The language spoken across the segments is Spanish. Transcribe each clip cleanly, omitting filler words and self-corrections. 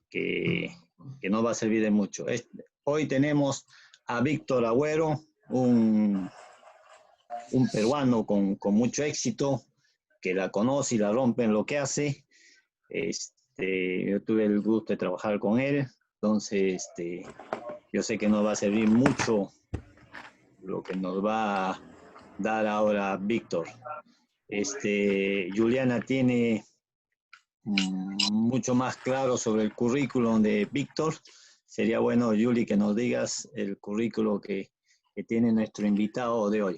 que, que nos va a servir de mucho. Hoy tenemos a Víctor Agüero, un peruano con mucho éxito, que la conoce y la rompe en lo que hace. Yo tuve el gusto de trabajar con él, entonces yo sé que nos va a servir mucho lo que nos va a dar ahora Víctor. Juliana tiene mucho más claro sobre el currículum de Víctor. Sería bueno, Juli, que nos digas el currículum que tiene nuestro invitado de hoy.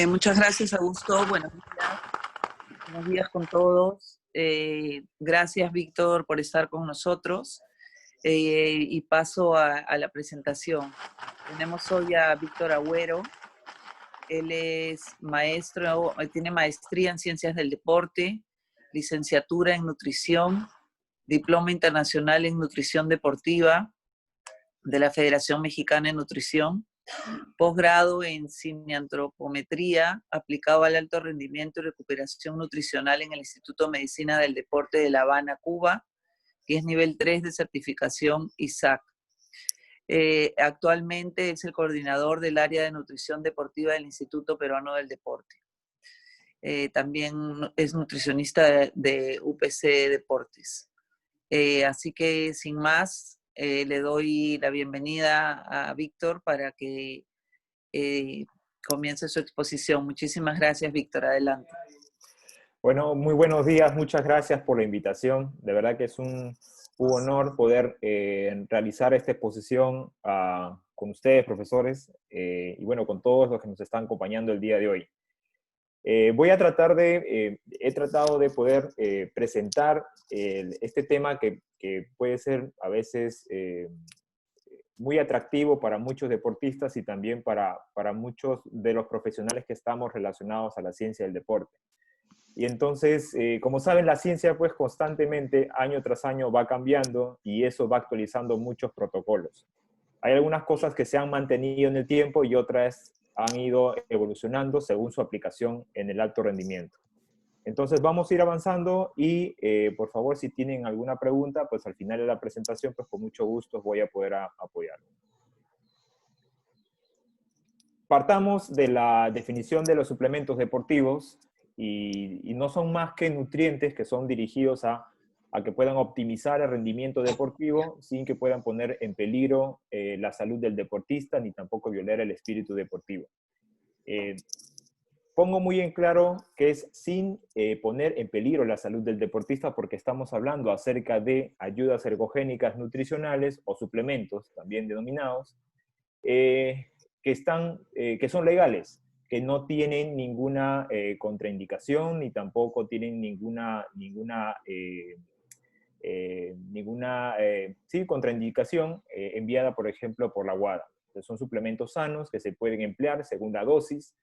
Muchas gracias, Augusto. Buenos días con todos. Gracias, Víctor, por estar con nosotros. Y paso a la presentación. Tenemos hoy a Víctor Agüero. Él es maestro, tiene maestría en Ciencias del Deporte, licenciatura en Nutrición, diploma internacional en Nutrición Deportiva de la Federación Mexicana de Nutrición, posgrado en cineantropometría aplicado al alto rendimiento y recuperación nutricional en el Instituto de Medicina del Deporte de La Habana, Cuba, que es nivel 3 de certificación ISAC. Actualmente es el coordinador del área de nutrición deportiva del Instituto Peruano del Deporte. También es nutricionista de UPC Deportes. Así que sin más, le doy la bienvenida a Víctor para que comience su exposición. Muchísimas gracias, Víctor. Adelante. Bueno, muy buenos días. Muchas gracias por la invitación. De verdad que es un honor poder realizar esta exposición con ustedes, profesores, y bueno, con todos los que nos están acompañando el día de hoy. He tratado de poder presentar este tema que puede ser a veces muy atractivo para muchos deportistas y también para muchos de los profesionales que estamos relacionados a la ciencia del deporte. Y entonces, como saben, la ciencia pues constantemente, año tras año, va cambiando y eso va actualizando muchos protocolos. Hay algunas cosas que se han mantenido en el tiempo y otras han ido evolucionando según su aplicación en el alto rendimiento. Entonces vamos a ir avanzando y por favor, si tienen alguna pregunta, pues al final de la presentación, pues con mucho gusto voy a poder apoyar. Partamos de la definición de los suplementos deportivos y no son más que nutrientes que son dirigidos a que puedan optimizar el rendimiento deportivo sin que puedan poner en peligro la salud del deportista ni tampoco violar el espíritu deportivo. Pongo muy en claro que es sin poner en peligro la salud del deportista porque estamos hablando acerca de ayudas ergogénicas nutricionales o suplementos, también denominados, que son legales, que no tienen ninguna contraindicación ni tampoco tienen ninguna contraindicación enviada, por ejemplo, por la WADA. Entonces, son suplementos sanos que se pueden emplear según la dosis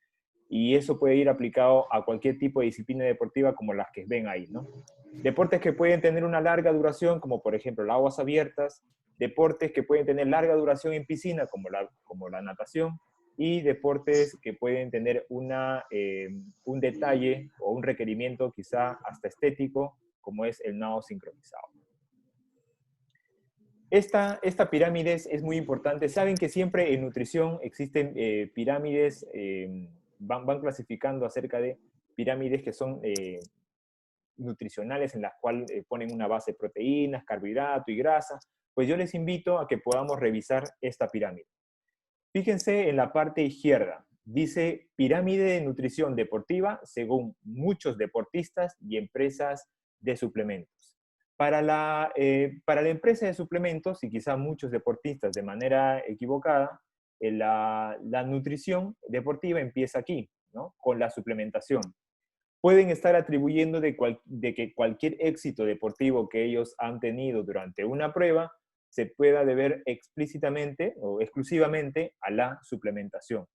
y eso puede ir aplicado a cualquier tipo de disciplina deportiva como las que ven ahí, ¿no? Deportes que pueden tener una larga duración, como por ejemplo las aguas abiertas, deportes que pueden tener larga duración en piscina, como la natación, y deportes que pueden tener un detalle o un requerimiento quizá hasta estético, como es el nado sincronizado. Esta pirámide es muy importante. Saben que siempre en nutrición existen pirámides, van clasificando acerca de pirámides que son nutricionales en las cuales ponen una base de proteínas, carbohidrato y grasa. Pues yo les invito a que podamos revisar esta pirámide. Fíjense en la parte izquierda. Dice pirámide de nutrición deportiva según muchos deportistas y empresas de suplementos. Para la empresa de suplementos, y quizá muchos deportistas de manera equivocada, la nutrición deportiva empieza aquí, ¿no? Con la suplementación. Pueden estar atribuyendo de que cualquier éxito deportivo que ellos han tenido durante una prueba se pueda deber explícitamente o exclusivamente a la suplementación.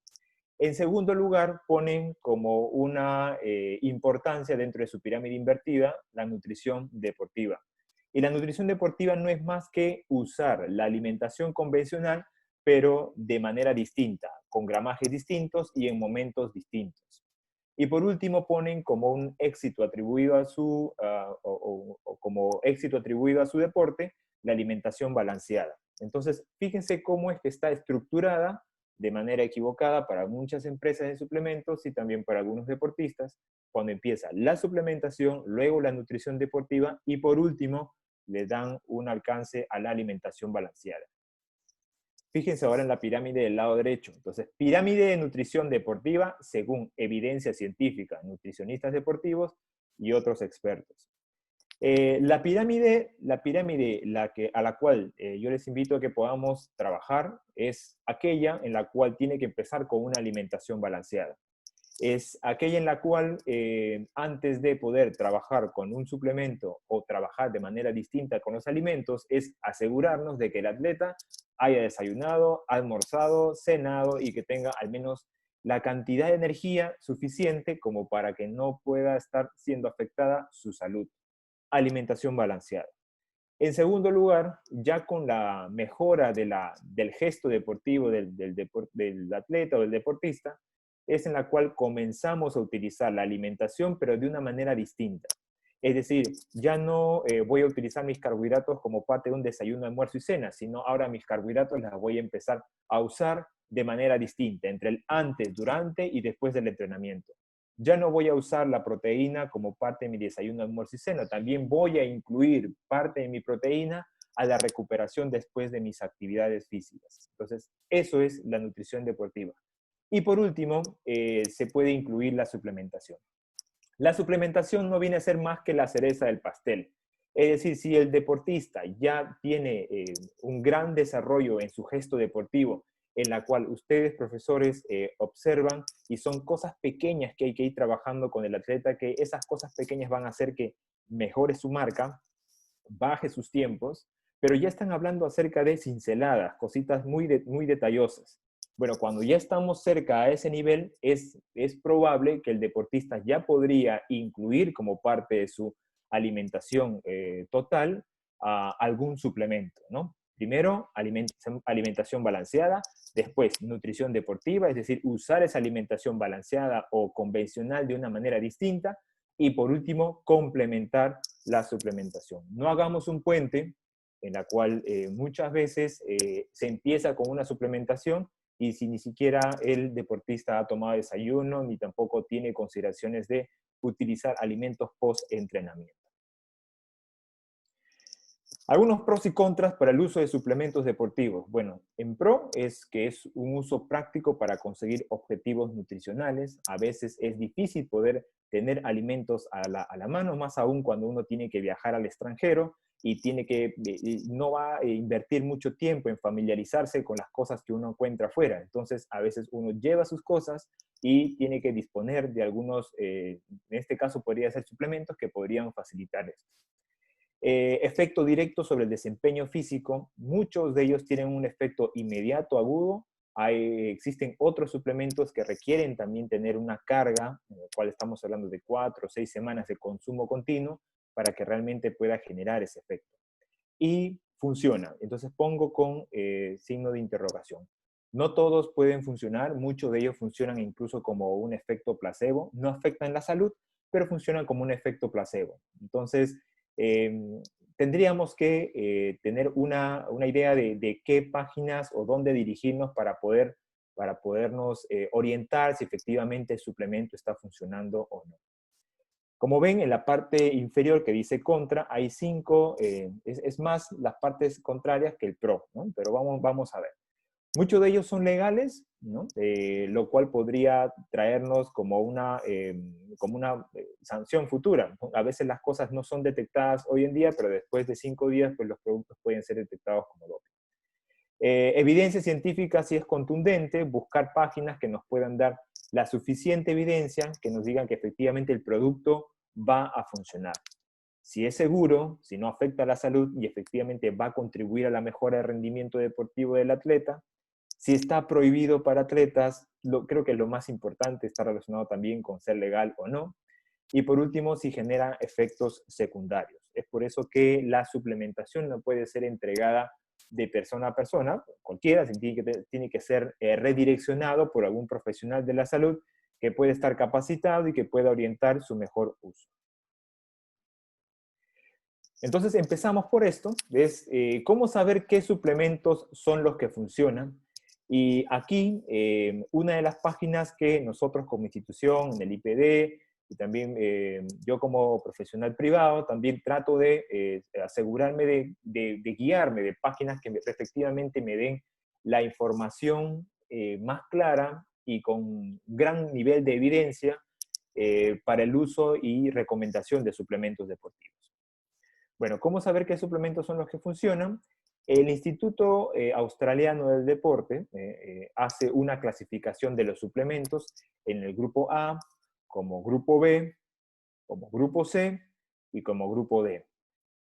En segundo lugar, ponen como una importancia dentro de su pirámide invertida la nutrición deportiva. Y la nutrición deportiva no es más que usar la alimentación convencional, pero de manera distinta, con gramajes distintos y en momentos distintos. Y por último ponen como un éxito atribuido a su, o como éxito atribuido a su deporte, la alimentación balanceada. Entonces, fíjense cómo es que está estructurada de manera equivocada para muchas empresas de suplementos y también para algunos deportistas, cuando empieza la suplementación, luego la nutrición deportiva y por último le dan un alcance a la alimentación balanceada. Fíjense ahora en la pirámide del lado derecho. Entonces, pirámide de nutrición deportiva según evidencia científica, nutricionistas deportivos y otros expertos. La pirámide a la cual yo les invito a que podamos trabajar es aquella en la cual tiene que empezar con una alimentación balanceada. Es aquella en la cual antes de poder trabajar con un suplemento o trabajar de manera distinta con los alimentos, es asegurarnos de que el atleta haya desayunado, almorzado, cenado y que tenga al menos la cantidad de energía suficiente como para que no pueda estar siendo afectada su salud. Alimentación balanceada. En segundo lugar, ya con la mejora del gesto deportivo del atleta o del deportista, es en la cual comenzamos a utilizar la alimentación, pero de una manera distinta. Es decir, ya no voy a utilizar mis carbohidratos como parte de un desayuno, almuerzo y cena, sino ahora mis carbohidratos las voy a empezar a usar de manera distinta, entre el antes, durante y después del entrenamiento. Ya no voy a usar la proteína como parte de mi desayuno, almuerzo y cena. También voy a incluir parte de mi proteína a la recuperación después de mis actividades físicas. Entonces, eso es la nutrición deportiva. Y por último, se puede incluir la suplementación. La suplementación no viene a ser más que la cereza del pastel. Es decir, si el deportista ya tiene un gran desarrollo en su gesto deportivo, en la cual ustedes, profesores, observan y son cosas pequeñas que hay que ir trabajando con el atleta, que esas cosas pequeñas van a hacer que mejore su marca, baje sus tiempos, pero ya están hablando acerca de cinceladas, cositas muy detallosas. Bueno, cuando ya estamos cerca a ese nivel, es probable que el deportista ya podría incluir como parte de su alimentación total algún suplemento, ¿no? Primero, alimentación balanceada, después nutrición deportiva, es decir, usar esa alimentación balanceada o convencional de una manera distinta, y por último, complementar la suplementación. No hagamos un puente en la cual muchas veces se empieza con una suplementación y si ni siquiera el deportista ha tomado desayuno, ni tampoco tiene consideraciones de utilizar alimentos post-entrenamiento. Algunos pros y contras para el uso de suplementos deportivos. Bueno, en pro es que es un uso práctico para conseguir objetivos nutricionales. A veces es difícil poder tener alimentos a la mano, más aún cuando uno tiene que viajar al extranjero y no va a invertir mucho tiempo en familiarizarse con las cosas que uno encuentra afuera. Entonces, a veces uno lleva sus cosas y tiene que disponer de algunos, en este caso podría ser suplementos que podrían facilitar esto. Efecto directo sobre el desempeño físico. Muchos de ellos tienen un efecto inmediato, agudo. Existen otros suplementos que requieren también tener una carga, en la cual estamos hablando de 4 o 6 semanas de consumo continuo para que realmente pueda generar ese efecto. Y funciona. Entonces pongo con signo de interrogación. No todos pueden funcionar, muchos de ellos funcionan incluso como un efecto placebo. No afectan la salud, pero funcionan como un efecto placebo. Entonces, tendríamos que tener una idea de qué páginas o dónde dirigirnos para podernos orientar si efectivamente el suplemento está funcionando o no. Como ven, en la parte inferior que dice contra, hay 5, es más las partes contrarias que el pro, ¿no? Pero vamos a ver. Muchos de ellos son legales, ¿no? Lo cual podría traernos como una sanción futura, ¿no? A veces las cosas no son detectadas hoy en día, pero después de 5 días, pues los productos pueden ser detectados como doping. Evidencia científica sí es contundente, buscar páginas que nos puedan dar la suficiente evidencia, que nos digan que efectivamente el producto va a funcionar. Si es seguro, si no afecta a la salud y efectivamente va a contribuir a la mejora de rendimiento deportivo del atleta. Si está prohibido para atletas, creo que lo más importante está relacionado también con ser legal o no. Y por último, si genera efectos secundarios. Es por eso que la suplementación no puede ser entregada de persona a persona, cualquiera, tiene que ser redireccionado por algún profesional de la salud que puede estar capacitado y que pueda orientar su mejor uso. Entonces empezamos por esto, ¿ves? ¿Cómo saber qué suplementos son los que funcionan? Y aquí, una de las páginas que nosotros como institución, en el IPD, y también yo como profesional privado, también trato de asegurarme de guiarme de páginas que efectivamente me den la información más clara y con gran nivel de evidencia para el uso y recomendación de suplementos deportivos. Bueno, ¿cómo saber qué suplementos son los que funcionan? El Instituto Australiano del Deporte hace una clasificación de los suplementos en el grupo A, como grupo B, como grupo C y como grupo D.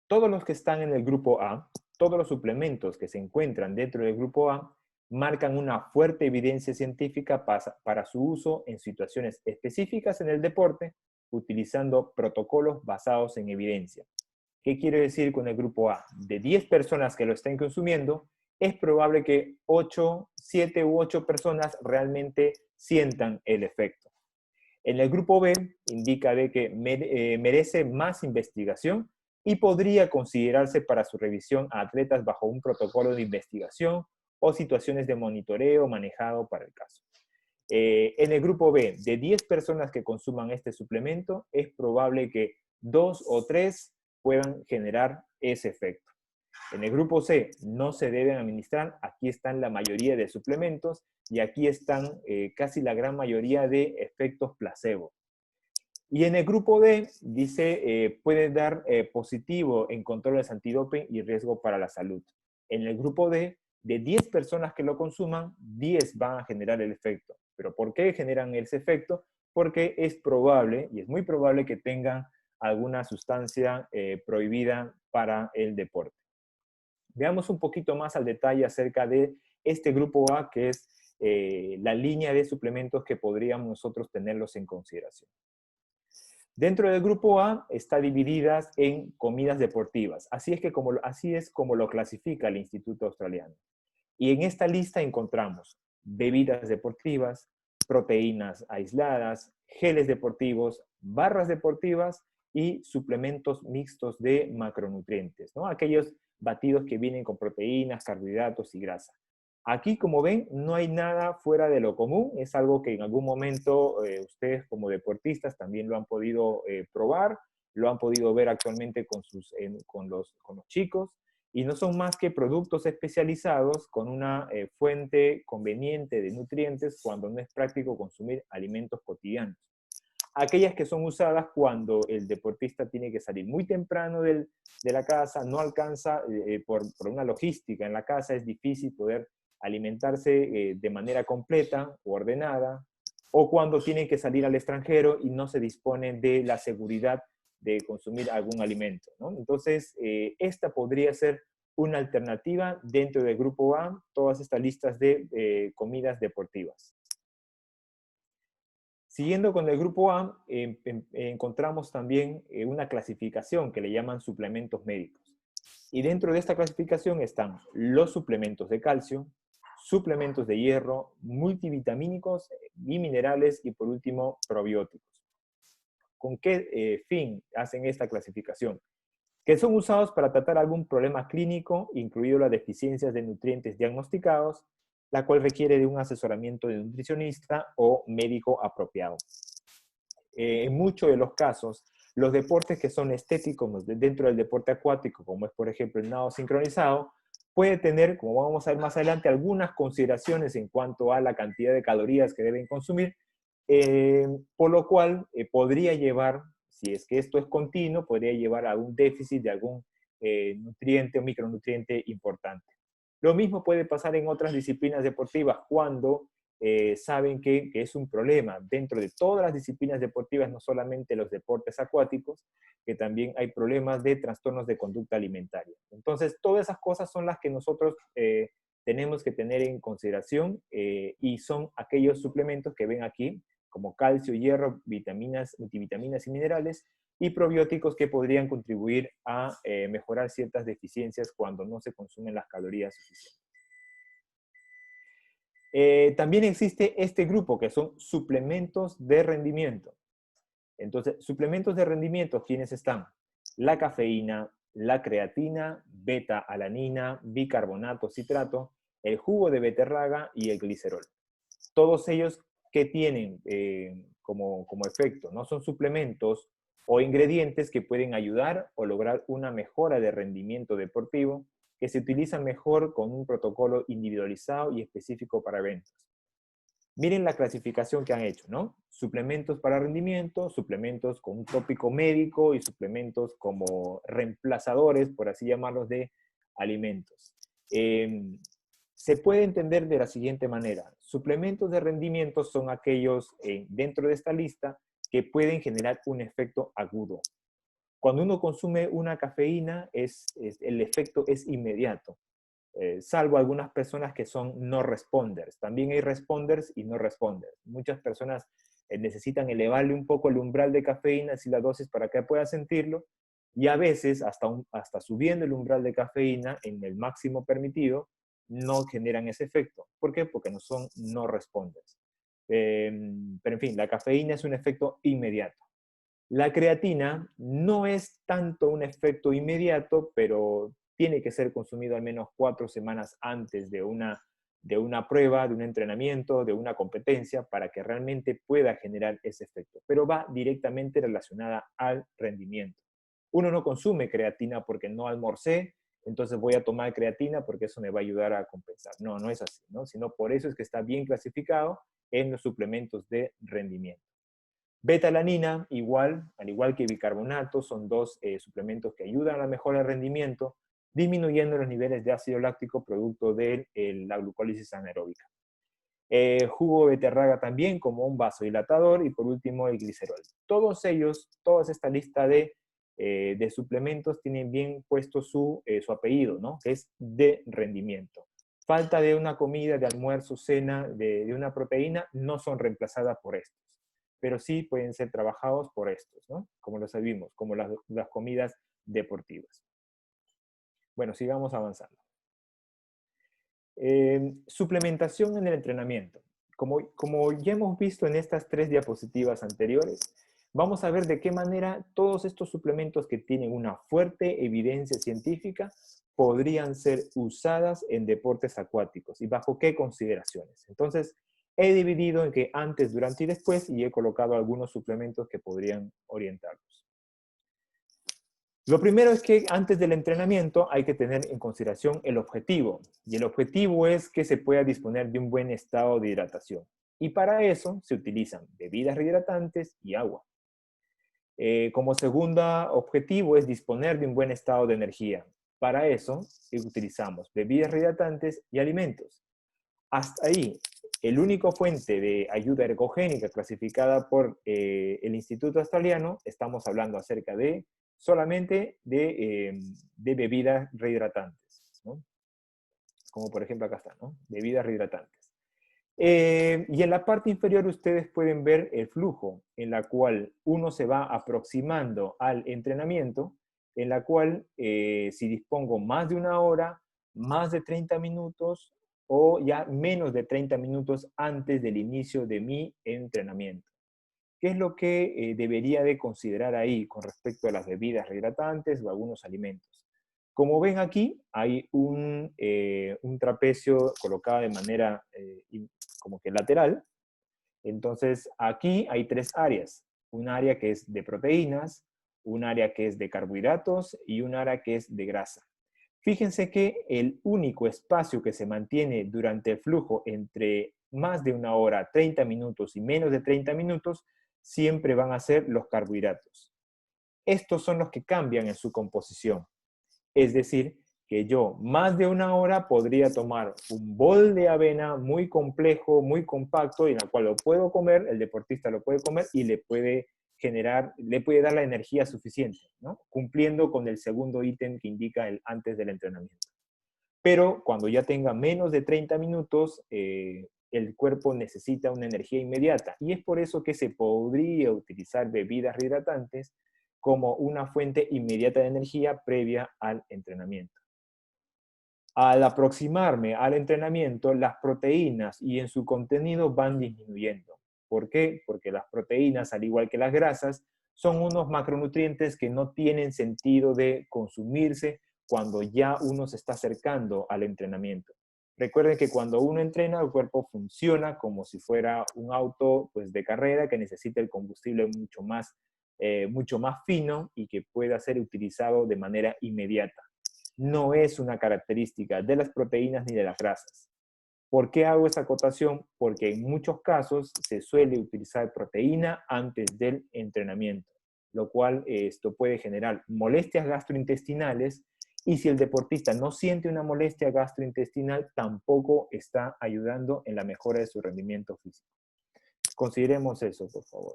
Todos los que están en el grupo A, todos los suplementos que se encuentran dentro del grupo A, marcan una fuerte evidencia científica para su uso en situaciones específicas en el deporte, utilizando protocolos basados en evidencia. ¿Qué quiere decir con el grupo A? De 10 personas que lo estén consumiendo, es probable que 7 u 8 personas realmente sientan el efecto. En el grupo B indica de que merece más investigación y podría considerarse para su revisión a atletas bajo un protocolo de investigación o situaciones de monitoreo manejado para el caso. En el grupo B, de 10 personas que consuman este suplemento, es probable que 2 o 3 puedan generar ese efecto. En el grupo C no se deben administrar, aquí están la mayoría de suplementos y aquí están casi la gran mayoría de efectos placebo. Y en el grupo D dice puede dar positivo en controles antidoping y riesgo para la salud. En el grupo D, de 10 personas que lo consuman, 10 van a generar el efecto. ¿Pero por qué generan ese efecto? Porque es probable, y es muy probable que tengan alguna sustancia prohibida para el deporte. Veamos un poquito más al detalle acerca de este grupo A, que es la línea de suplementos que podríamos nosotros tenerlos en consideración. Dentro del grupo A está divididas en comidas deportivas. Así es como lo clasifica el Instituto Australiano. Y en esta lista encontramos bebidas deportivas, proteínas aisladas, geles deportivos, barras deportivas y suplementos mixtos de macronutrientes, ¿no? Aquellos batidos que vienen con proteínas, carbohidratos y grasa. Aquí, como ven, no hay nada fuera de lo común. Es algo que en algún momento ustedes como deportistas también lo han podido probar, lo han podido ver actualmente con los chicos, y no son más que productos especializados con una fuente conveniente de nutrientes cuando no es práctico consumir alimentos cotidianos. Aquellas que son usadas cuando el deportista tiene que salir muy temprano de la casa, no alcanza por una logística en la casa, es difícil poder alimentarse de manera completa o ordenada, o cuando tienen que salir al extranjero y no se disponen de la seguridad de consumir algún alimento, ¿no? Entonces, esta podría ser una alternativa dentro del grupo A, todas estas listas de comidas deportivas. Siguiendo con el grupo A, encontramos también una clasificación que le llaman suplementos médicos. Y dentro de esta clasificación están los suplementos de calcio, suplementos de hierro, multivitamínicos y minerales y por último probióticos. ¿Con qué fin hacen esta clasificación? Que son usados para tratar algún problema clínico, incluido las deficiencias de nutrientes diagnosticados, la cual requiere de un asesoramiento de nutricionista o médico apropiado. En muchos de los casos, los deportes que son estéticos dentro del deporte acuático, como es por ejemplo el nado sincronizado, puede tener, como vamos a ver más adelante, algunas consideraciones en cuanto a la cantidad de calorías que deben consumir, por lo cual podría llevar, si es que esto es continuo, podría llevar a un déficit de algún nutriente o micronutriente importante. Lo mismo puede pasar en otras disciplinas deportivas cuando saben que es un problema dentro de todas las disciplinas deportivas, no solamente los deportes acuáticos, que también hay problemas de trastornos de conducta alimentaria. Entonces, todas esas cosas son las que nosotros tenemos que tener en consideración y son aquellos suplementos que ven aquí, como calcio, hierro, vitaminas, multivitaminas y minerales, y probióticos que podrían contribuir a mejorar ciertas deficiencias cuando no se consumen las calorías suficientes. También existe este grupo que son suplementos de rendimiento. Entonces, suplementos de rendimiento, ¿quiénes están? La cafeína, la creatina, beta-alanina, bicarbonato, citrato, el jugo de beterraga y el glicerol. Todos ellos que tienen como efecto, ¿no? Son suplementos o ingredientes que pueden ayudar o lograr una mejora de rendimiento deportivo que se utilizan mejor con un protocolo individualizado y específico para eventos. Miren la clasificación que han hecho, ¿no? Suplementos para rendimiento, suplementos con un tópico médico y suplementos como reemplazadores, por así llamarlos, de alimentos. Se puede entender de la siguiente manera. Suplementos de rendimiento son aquellos dentro de esta lista que pueden generar un efecto agudo. Cuando uno consume una cafeína, el efecto es inmediato. Salvo algunas personas que son no responders. También hay responders y no responders. Muchas personas necesitan elevarle un poco el umbral de cafeína, así la dosis, para que pueda sentirlo, y a veces, hasta subiendo el umbral de cafeína en el máximo permitido, no generan ese efecto. ¿Por qué? Porque no son no responders. Pero en fin, la cafeína es un efecto inmediato. La creatina no es tanto un efecto inmediato, pero tiene que ser consumido al menos 4 semanas antes de una prueba, de un entrenamiento, de una competencia, para que realmente pueda generar ese efecto. Pero va directamente relacionada al rendimiento. Uno no consume creatina porque no almorcé, entonces voy a tomar creatina porque eso me va a ayudar a compensar. No, no es así, ¿no? Sino por eso es que está bien clasificado en los suplementos de rendimiento. Beta-alanina, al igual que bicarbonato, son dos suplementos que ayudan a la mejora del rendimiento, disminuyendo los niveles de ácido láctico producto de la glucólisis anaeróbica. Jugo de beterraga también como un vasodilatador, y por último el glicerol. Todos ellos, toda esta lista de suplementos tienen bien puesto su apellido, ¿no? Que es de rendimiento. Falta de una comida, de almuerzo, cena, de una proteína, no son reemplazadas por estos, pero sí pueden ser trabajados por estos, ¿no? Como lo sabemos, como las comidas deportivas. Bueno, sigamos avanzando. Suplementación en el entrenamiento. Como ya hemos visto en estas 3 diapositivas anteriores, vamos a ver de qué manera todos estos suplementos que tienen una fuerte evidencia científica podrían ser usadas en deportes acuáticos y bajo qué consideraciones. Entonces, he dividido en que antes, durante y después, y he colocado algunos suplementos que podrían orientarlos. Lo primero es que antes del entrenamiento hay que tener en consideración el objetivo. Y el objetivo es que se pueda disponer de un buen estado de hidratación. Y para eso se utilizan bebidas rehidratantes y agua. Como segundo objetivo es disponer de un buen estado de energía. Para eso utilizamos bebidas rehidratantes y alimentos. Hasta ahí, el único fuente de ayuda ergogénica clasificada por el Instituto Australiano, estamos hablando acerca de solamente de bebidas rehidratantes, ¿no? Como por ejemplo acá está, ¿no? Bebidas rehidratantes. Y en la parte inferior ustedes pueden ver el flujo en la cual uno se va aproximando al entrenamiento, en la cual si dispongo más de 1 hora, más de 30 minutos o ya menos de 30 minutos antes del inicio de mi entrenamiento. ¿Qué es lo que debería de considerar ahí con respecto a las bebidas rehidratantes o algunos alimentos? Como ven aquí, hay un trapecio colocado de manera como que lateral. Entonces, aquí hay 3 áreas. Un área que es de proteínas, un área que es de carbohidratos y un área que es de grasa. Fíjense que el único espacio que se mantiene durante el flujo entre más de 1 hora, 30 minutos y menos de 30 minutos, siempre van a ser los carbohidratos. Estos son los que cambian en su composición. Es decir, que yo más de 1 hora podría tomar un bol de avena muy complejo, muy compacto, y en el cual lo puedo comer, el deportista lo puede comer y le puede dar la energía suficiente, ¿no? Cumpliendo con el segundo ítem que indica el antes del entrenamiento. Pero cuando ya tenga menos de 30 minutos, el cuerpo necesita una energía inmediata, y es por eso que se podría utilizar bebidas rehidratantes como una fuente inmediata de energía previa al entrenamiento. Al aproximarme al entrenamiento, las proteínas y en su contenido van disminuyendo. ¿Por qué? Porque las proteínas, al igual que las grasas, son unos macronutrientes que no tienen sentido de consumirse cuando ya uno se está acercando al entrenamiento. Recuerden que cuando uno entrena, el cuerpo funciona como si fuera un auto pues, de carrera que necesita el combustible mucho más fino y que pueda ser utilizado de manera inmediata. No es una característica de las proteínas ni de las grasas. ¿Por qué hago esta acotación? Porque en muchos casos se suele utilizar proteína antes del entrenamiento, lo cual esto puede generar molestias gastrointestinales, y si el deportista no siente una molestia gastrointestinal, tampoco está ayudando en la mejora de su rendimiento físico. Consideremos eso, por favor.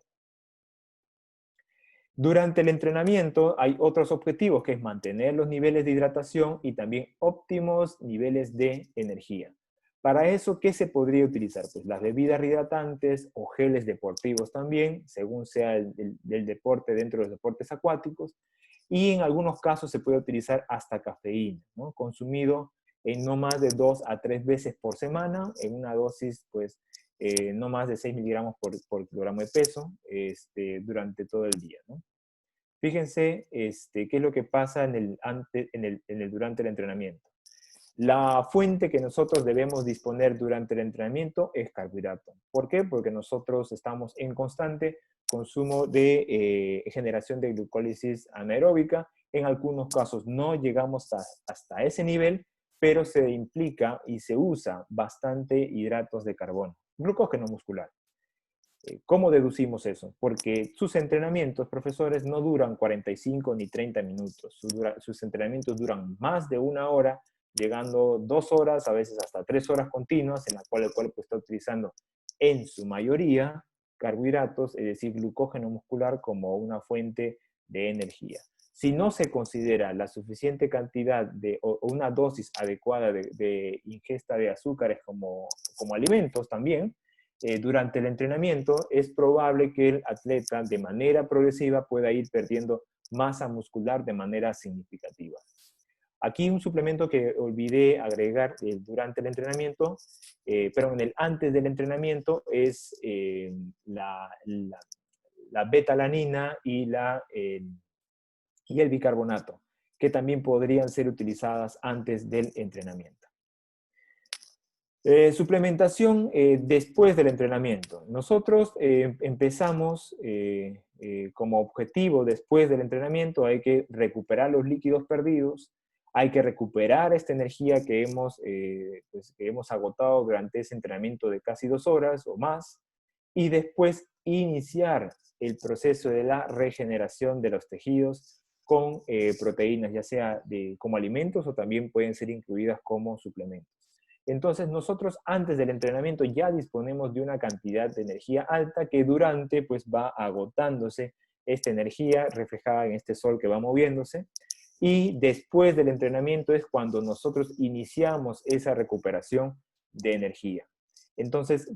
Durante el entrenamiento hay otros objetivos, que es mantener los niveles de hidratación y también óptimos niveles de energía. Para eso, ¿qué se podría utilizar? Pues las bebidas hidratantes o geles deportivos también, según sea el deporte dentro de los deportes acuáticos, y en algunos casos se puede utilizar hasta cafeína, ¿no? Consumido en no más de 2 a 3 veces por semana, en una dosis pues no más de 6 miligramos por kilogramo de peso durante todo el día, ¿no? Fíjense qué es lo que pasa durante el entrenamiento. La fuente que nosotros debemos disponer durante el entrenamiento es carbohidrato. ¿Por qué? Porque nosotros estamos en constante consumo de generación de glucólisis anaeróbica. En algunos casos no llegamos hasta ese nivel, pero se implica y se usa bastante hidratos de carbono, glucógeno muscular. ¿Cómo deducimos eso? Porque sus entrenamientos, profesores, no duran 45 ni 30 minutos. Sus entrenamientos duran más de 1 hora, llegando 2 horas, a veces hasta 3 horas continuas, en la cual el cuerpo está utilizando en su mayoría carbohidratos, es decir, glucógeno muscular como una fuente de energía. Si no se considera la suficiente cantidad o una dosis adecuada de ingesta de azúcares como alimentos también, durante el entrenamiento, es probable que el atleta de manera progresiva pueda ir perdiendo masa muscular de manera significativa. Aquí un suplemento que olvidé agregar durante el entrenamiento, pero antes del entrenamiento, es la betalanina y el bicarbonato, que también podrían ser utilizadas antes del entrenamiento. Suplementación después del entrenamiento. Nosotros empezamos como objetivo después del entrenamiento, hay que recuperar los líquidos perdidos, hay que recuperar esta energía que hemos agotado durante ese entrenamiento de casi 2 horas o más, y después iniciar el proceso de la regeneración de los tejidos con proteínas, ya sea como alimentos o también pueden ser incluidas como suplementos. Entonces nosotros antes del entrenamiento ya disponemos de una cantidad de energía alta que durante pues va agotándose esta energía reflejada en este sol que va moviéndose, y después del entrenamiento es cuando nosotros iniciamos esa recuperación de energía. Entonces,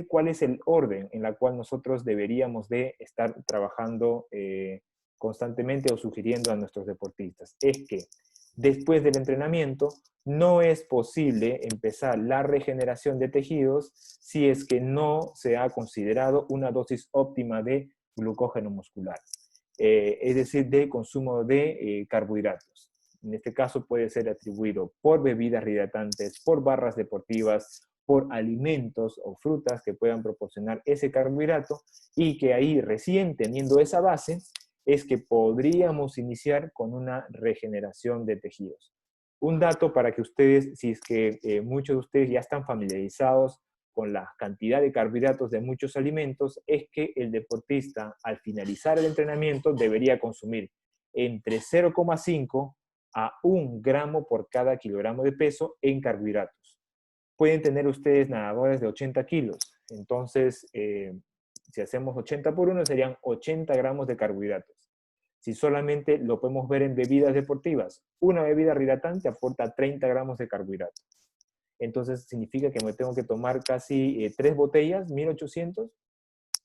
¿cuál es el orden en la cual nosotros deberíamos de estar trabajando constantemente o sugiriendo a nuestros deportistas? Es que después del entrenamiento no es posible empezar la regeneración de tejidos si es que no se ha considerado una dosis óptima de glucógeno muscular, es decir, de consumo de carbohidratos. En este caso puede ser atribuido por bebidas hidratantes, por barras deportivas, por alimentos o frutas que puedan proporcionar ese carbohidrato, y que ahí recién teniendo esa base es que podríamos iniciar con una regeneración de tejidos. Un dato para que ustedes, si es que muchos de ustedes ya están familiarizados con la cantidad de carbohidratos de muchos alimentos, es que el deportista al finalizar el entrenamiento debería consumir entre 0,5 a 1 gramo por cada kilogramo de peso en carbohidratos. Pueden tener ustedes nadadores de 80 kilos, entonces si hacemos 80 por 1 serían 80 gramos de carbohidratos. Si solamente lo podemos ver en bebidas deportivas, una bebida hidratante aporta 30 gramos de carbohidratos. Entonces significa que me tengo que tomar casi 3 botellas, 1800.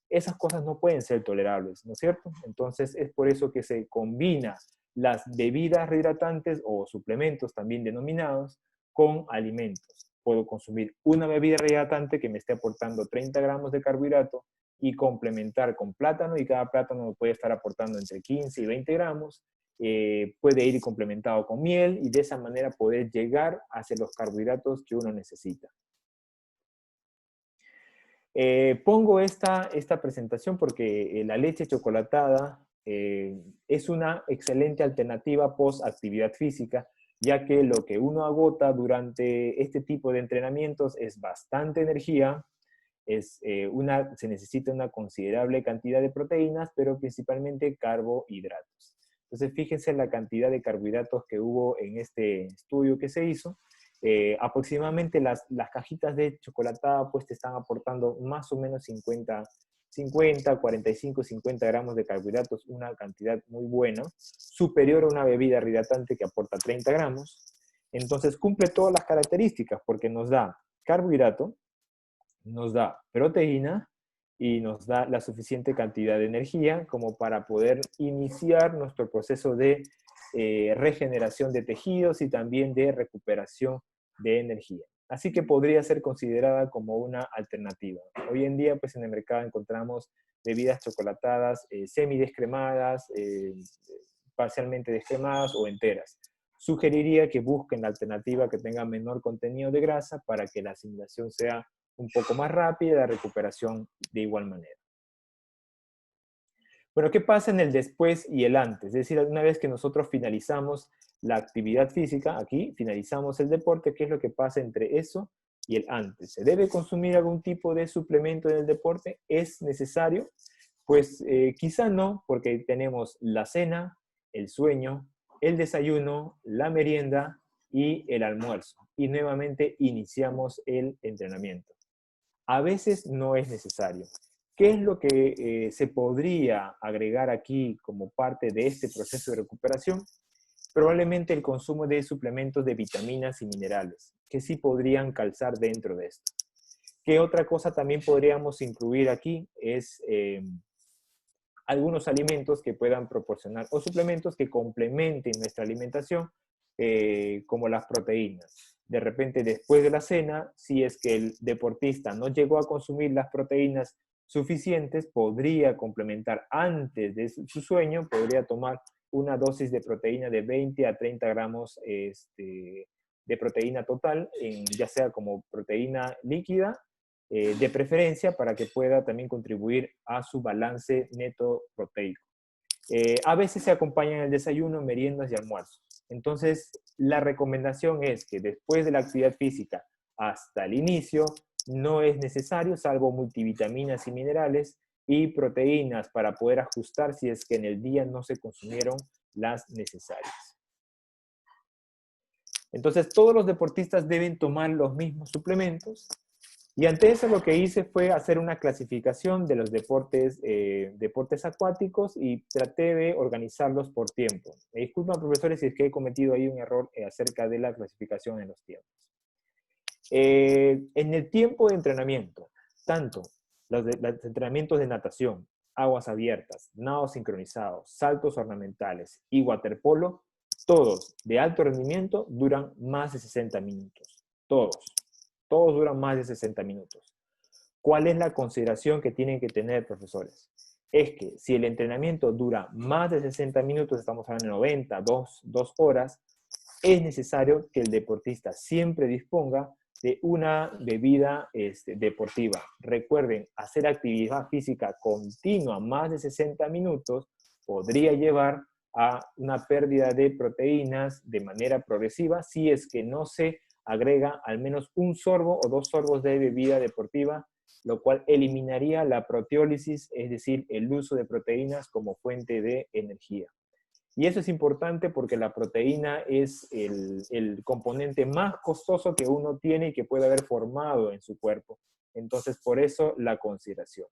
Esas cosas no pueden ser tolerables, ¿no es cierto? Entonces es por eso que se combina las bebidas rehidratantes o suplementos también denominados con alimentos. Puedo consumir una bebida rehidratante que me esté aportando 30 gramos de carbohidrato y complementar con plátano, y cada plátano me puede estar aportando entre 15 y 20 gramos. Puede ir complementado con miel y de esa manera poder llegar hacia los carbohidratos que uno necesita. Pongo esta presentación porque la leche chocolatada es una excelente alternativa post actividad física, ya que lo que uno agota durante este tipo de entrenamientos es bastante energía, se necesita una considerable cantidad de proteínas, pero principalmente carbohidratos. Entonces, fíjense la cantidad de carbohidratos que hubo en este estudio que se hizo. Aproximadamente las cajitas de chocolatada pues te están aportando más o menos 45, 50 gramos de carbohidratos, una cantidad muy buena, superior a una bebida rehidratante que aporta 30 gramos. Entonces cumple todas las características porque nos da carbohidrato, nos da proteína y nos da la suficiente cantidad de energía como para poder iniciar nuestro proceso de regeneración de tejidos y también de recuperación de energía. Así que podría ser considerada como una alternativa. Hoy en día, pues en el mercado encontramos bebidas chocolatadas semidescremadas, parcialmente descremadas o enteras. Sugeriría que busquen la alternativa que tenga menor contenido de grasa para que la asimilación sea un poco más rápida y la recuperación de igual manera. Bueno, ¿qué pasa en el después y el antes? Es decir, una vez que nosotros finalizamos la actividad física, aquí finalizamos el deporte, ¿qué es lo que pasa entre eso y el antes? ¿Se debe consumir algún tipo de suplemento en el deporte? ¿Es necesario? Pues quizá no, porque tenemos la cena, el sueño, el desayuno, la merienda y el almuerzo. Y nuevamente iniciamos el entrenamiento. A veces no es necesario. ¿Qué es lo que se podría agregar aquí como parte de este proceso de recuperación? Probablemente el consumo de suplementos de vitaminas y minerales, que sí podrían calzar dentro de esto. ¿Qué otra cosa también podríamos incluir aquí? Es algunos alimentos que puedan proporcionar o suplementos que complementen nuestra alimentación, como las proteínas. De repente, después de la cena, si es que el deportista no llegó a consumir las proteínas suficientes, podría complementar antes de su sueño, podría tomar una dosis de proteína de 20 a 30 gramos de proteína total, ya sea como proteína líquida, de preferencia para que pueda también contribuir a su balance neto proteico. A veces se acompañan el desayuno, meriendas y almuerzos. Entonces, la recomendación es que después de la actividad física hasta el inicio, no es necesario, salvo multivitaminas y minerales y proteínas para poder ajustar si es que en el día no se consumieron las necesarias. Entonces, todos los deportistas deben tomar los mismos suplementos. Y ante eso lo que hice fue hacer una clasificación de los deportes acuáticos y traté de organizarlos por tiempo. Me disculpan, profesores, si es que he cometido ahí un error acerca de la clasificación en los tiempos. En el tiempo de entrenamiento, tanto los entrenamientos de natación, aguas abiertas, nados sincronizados, saltos ornamentales y waterpolo, todos de alto rendimiento duran más de 60 minutos. Todos duran más de 60 minutos. ¿Cuál es la consideración que tienen que tener, profesores? Es que si el entrenamiento dura más de 60 minutos, estamos hablando de 90, 2 horas, es necesario que el deportista siempre disponga de una bebida deportiva. Recuerden, hacer actividad física continua más de 60 minutos podría llevar a una pérdida de proteínas de manera progresiva si es que no se agrega al menos un sorbo o 2 sorbos de bebida deportiva, lo cual eliminaría la proteólisis, es decir, el uso de proteínas como fuente de energía. Y eso es importante porque la proteína es el componente más costoso que uno tiene y que puede haber formado en su cuerpo. Entonces, por eso la consideración.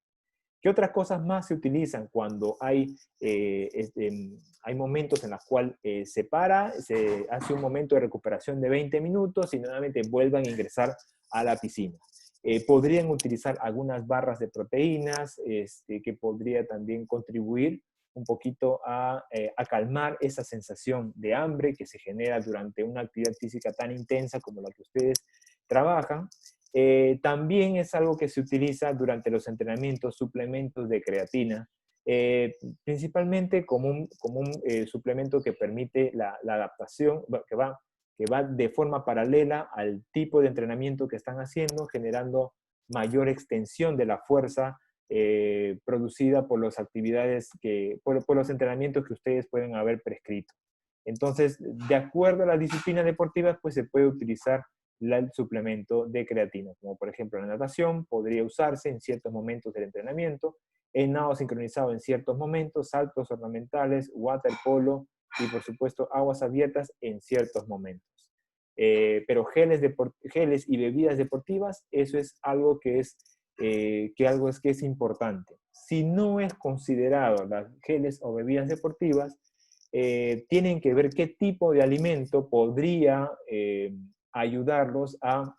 ¿Qué otras cosas más se utilizan cuando hay momentos en los cuales se hace un momento de recuperación de 20 minutos y nuevamente vuelvan a ingresar a la piscina? Podrían utilizar algunas barras de proteínas que podría también contribuir un poquito a calmar esa sensación de hambre que se genera durante una actividad física tan intensa como la que ustedes trabajan. También es algo que se utiliza durante los entrenamientos, suplementos de creatina, principalmente como un suplemento que permite la adaptación, que va de forma paralela al tipo de entrenamiento que están haciendo, generando mayor extensión de la fuerza producida por las actividades, por los entrenamientos que ustedes pueden haber prescrito. Entonces, de acuerdo a las disciplinas deportivas, pues se puede utilizar el suplemento de creatina, como por ejemplo la natación podría usarse en ciertos momentos del entrenamiento, el nado sincronizado en ciertos momentos, saltos ornamentales, waterpolo y por supuesto aguas abiertas en ciertos momentos. Pero geles y bebidas deportivas, eso es algo que es importante. Si no es considerado las geles o bebidas deportivas, tienen que ver qué tipo de alimento podría ayudarlos a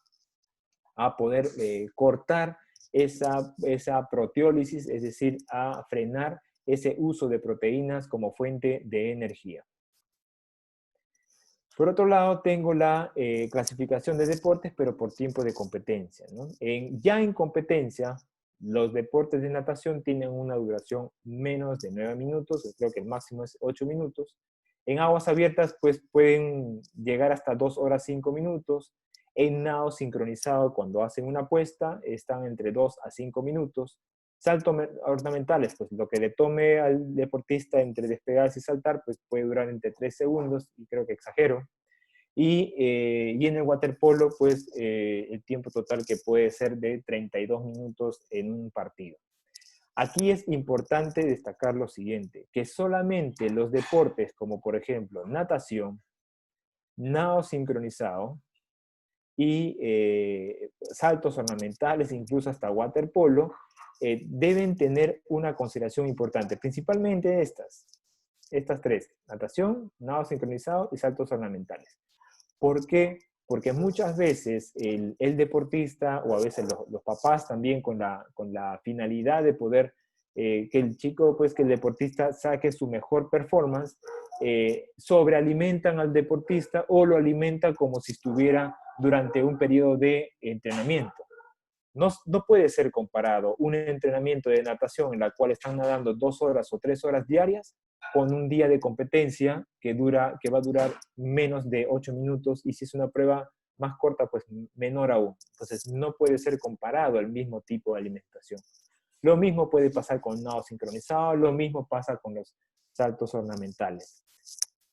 poder cortar esa proteólisis, es decir, a frenar ese uso de proteínas como fuente de energía. Por otro lado, tengo la clasificación de deportes, pero por tiempo de competencia, ¿no? Ya en competencia, los deportes de natación tienen una duración menos de 9 minutos, creo que el máximo es 8 minutos. En aguas abiertas, pues pueden llegar hasta 2 horas 5 minutos. En nado sincronizado, cuando hacen una apuesta, están entre 2 a 5 minutos. Saltos ornamentales, pues lo que le tome al deportista entre despegarse y saltar, pues puede durar entre 3 segundos, y creo que exagero. Y en el waterpolo, pues el tiempo total que puede ser de 32 minutos en un partido. Aquí es importante destacar lo siguiente, que solamente los deportes como por ejemplo natación, nado sincronizado y saltos ornamentales, incluso hasta waterpolo, deben tener una consideración importante, principalmente estas tres, natación, nado sincronizado y saltos ornamentales. ¿Por qué? Porque muchas veces el deportista, o a veces los papás también con la finalidad de poder que el chico, pues que el deportista saque su mejor performance, sobrealimentan al deportista o lo alimentan como si estuviera durante un periodo de entrenamiento. No puede ser comparado un entrenamiento de natación en la cual están nadando 2 horas o 3 horas diarias con un día de competencia que va a durar menos de 8 minutos, y si es una prueba más corta, pues menor aún. Entonces no puede ser comparado el mismo tipo de alimentación. Lo mismo puede pasar con nado sincronizado, lo mismo pasa con los saltos ornamentales.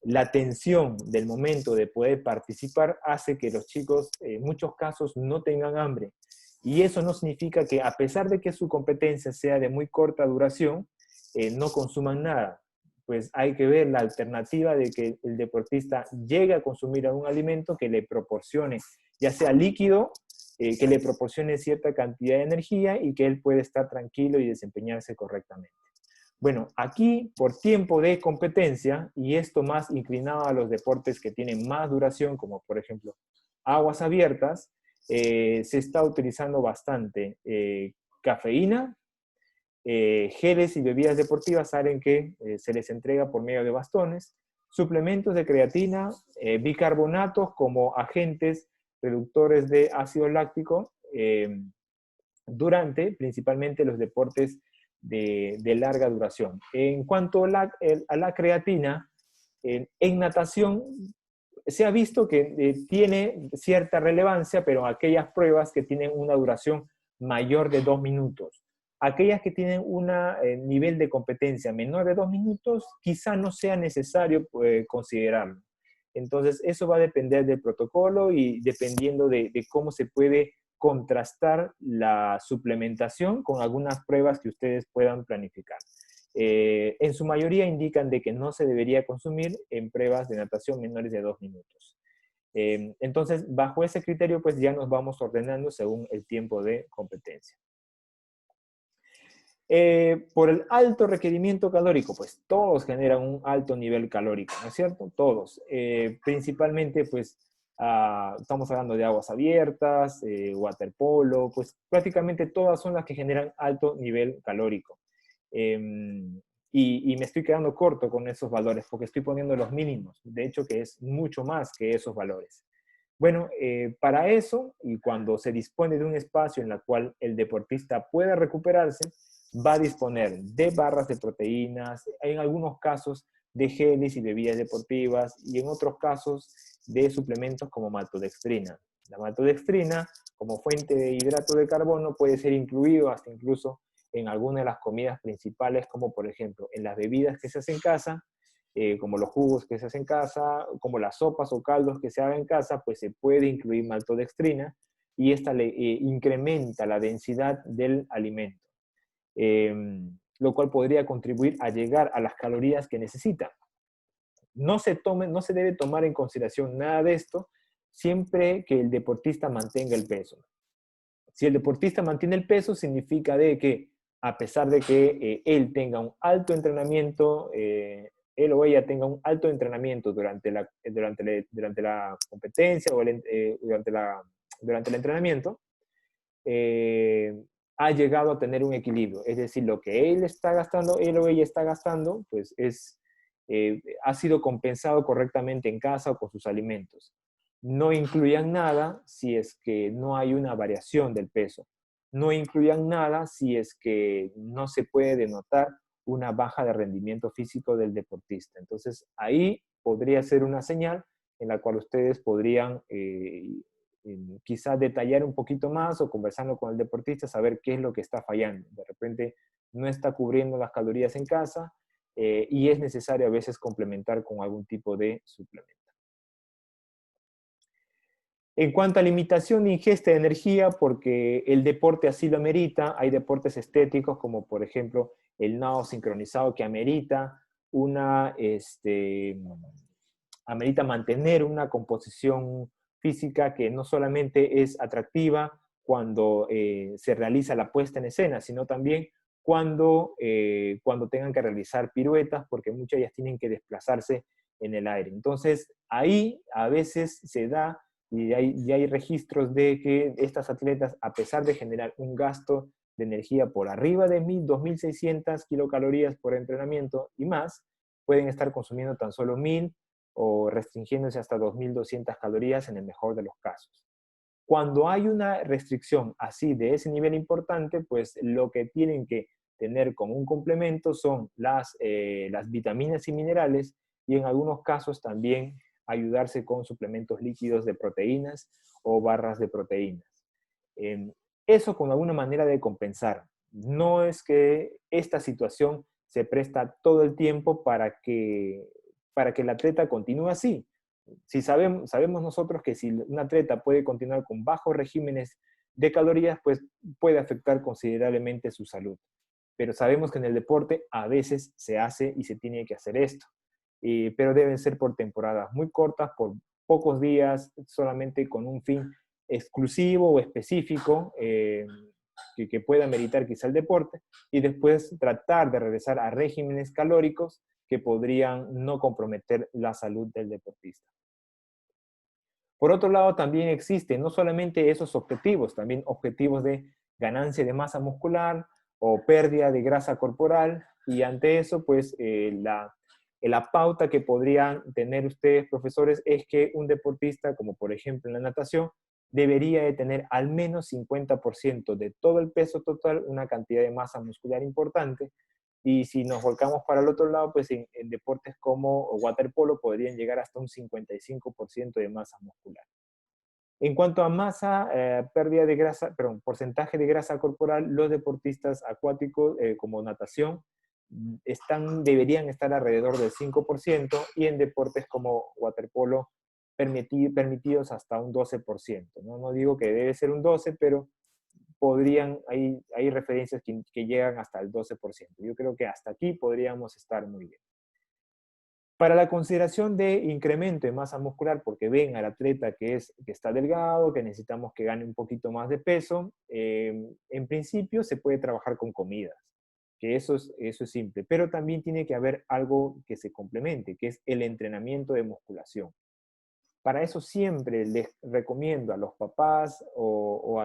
La tensión del momento de poder participar hace que los chicos en muchos casos no tengan hambre. Y eso no significa que, a pesar de que su competencia sea de muy corta duración, no consuman nada. Pues hay que ver la alternativa de que el deportista llegue a consumir algún alimento que le proporcione, ya sea líquido, que le proporcione cierta cantidad de energía y que él pueda estar tranquilo y desempeñarse correctamente. Bueno, aquí por tiempo de competencia, y esto más inclinado a los deportes que tienen más duración, como por ejemplo aguas abiertas, se está utilizando bastante cafeína, geles y bebidas deportivas, saben que se les entrega por medio de bastones, suplementos de creatina, bicarbonatos como agentes reductores de ácido láctico durante principalmente los deportes de larga duración. En cuanto a la creatina, en natación se ha visto que tiene cierta relevancia, pero aquellas pruebas que tienen una duración mayor de 2 minutos. Aquellas que tienen un nivel de competencia menor de 2 minutos, quizá no sea necesario considerarlo. Entonces, eso va a depender del protocolo y dependiendo de cómo se puede contrastar la suplementación con algunas pruebas que ustedes puedan planificar. En su mayoría indican de que no se debería consumir en pruebas de natación menores de 2 minutos. Entonces, bajo ese criterio, pues ya nos vamos ordenando según el tiempo de competencia. Por el alto requerimiento calórico, pues todos generan un alto nivel calórico, ¿no es cierto? Todos. Principalmente, pues, estamos hablando de aguas abiertas, waterpolo, pues prácticamente todas son las que generan alto nivel calórico. y me estoy quedando corto con esos valores porque estoy poniendo los mínimos, de hecho que es mucho más que esos valores. Bueno, para eso, y cuando se dispone de un espacio en el cual el deportista pueda recuperarse, va a disponer de barras de proteínas, en algunos casos de geles y bebidas deportivas, y en otros casos de suplementos como maltodextrina. La maltodextrina, como fuente de hidrato de carbono, puede ser incluido hasta incluso en algunas de las comidas principales, como por ejemplo en las bebidas que se hacen en casa, como los jugos que se hacen en casa, como las sopas o caldos que se hagan en casa, pues se puede incluir maltodextrina y esta le incrementa la densidad del alimento, lo cual podría contribuir a llegar a las calorías que necesita. No se debe tomar en consideración nada de esto siempre que el deportista mantenga el peso. Si el deportista mantiene el peso, significa de que a pesar de que él tenga un alto entrenamiento, él o ella tenga un alto entrenamiento durante la competencia o durante el entrenamiento, ha llegado a tener un equilibrio. Es decir, lo que él está gastando, él o ella está gastando, pues ha sido compensado correctamente en casa o con sus alimentos. No incluyan nada si es que no hay una variación del peso. No incluyan nada si es que no se puede denotar una baja de rendimiento físico del deportista. Entonces, ahí podría ser una señal en la cual ustedes podrían quizás detallar un poquito más o conversando con el deportista, saber qué es lo que está fallando. De repente no está cubriendo las calorías en casa y es necesario a veces complementar con algún tipo de suplemento. En cuanto a limitación de ingesta de energía, porque el deporte así lo amerita, hay deportes estéticos como por ejemplo el nado sincronizado que amerita amerita mantener una composición física que no solamente es atractiva cuando se realiza la puesta en escena, sino también cuando tengan que realizar piruetas, porque muchas de ellas tienen que desplazarse en el aire. Entonces, ahí a veces se da, y hay registros de que estas atletas, a pesar de generar un gasto de energía por arriba de 1.000, 2.600 kilocalorías por entrenamiento y más, pueden estar consumiendo tan solo 1.000 o restringiéndose hasta 2.200 calorías en el mejor de los casos. Cuando hay una restricción así de ese nivel importante, pues lo que tienen que tener como un complemento son las vitaminas y minerales y en algunos casos también ayudarse con suplementos líquidos de proteínas o barras de proteínas. Eso con alguna manera de compensar. No es que esta situación se presta todo el tiempo para que el atleta continúe así. Si sabemos nosotros que si un atleta puede continuar con bajos regímenes de calorías, pues puede afectar considerablemente su salud. Pero sabemos que en el deporte a veces se hace y se tiene que hacer esto. Pero deben ser por temporadas muy cortas, por pocos días, solamente con un fin exclusivo o específico que pueda meritar quizá el deporte, y después tratar de regresar a regímenes calóricos que podrían no comprometer la salud del deportista. Por otro lado, también existen no solamente esos objetivos, también objetivos de ganancia de masa muscular o pérdida de grasa corporal, y ante eso, pues la pauta que podrían tener ustedes, profesores, es que un deportista, como por ejemplo en la natación, debería de tener al menos 50% de todo el peso total, una cantidad de masa muscular importante, y si nos volcamos para el otro lado, pues en deportes como waterpolo podrían llegar hasta un 55% de masa muscular. En cuanto a masa, pérdida de grasa, perdón, porcentaje de grasa corporal, los deportistas acuáticos como natación deberían estar alrededor del 5% y en deportes como waterpolo permitidos hasta un 12%. No digo que debe ser un 12%, pero hay referencias que llegan hasta el 12%. Yo creo que hasta aquí podríamos estar muy bien. Para la consideración de incremento de masa muscular, porque ven al atleta que está delgado, que necesitamos que gane un poquito más de peso, en principio se puede trabajar con comidas, que eso es simple, pero también tiene que haber algo que se complemente, que es el entrenamiento de musculación. Para eso siempre les recomiendo a los papás o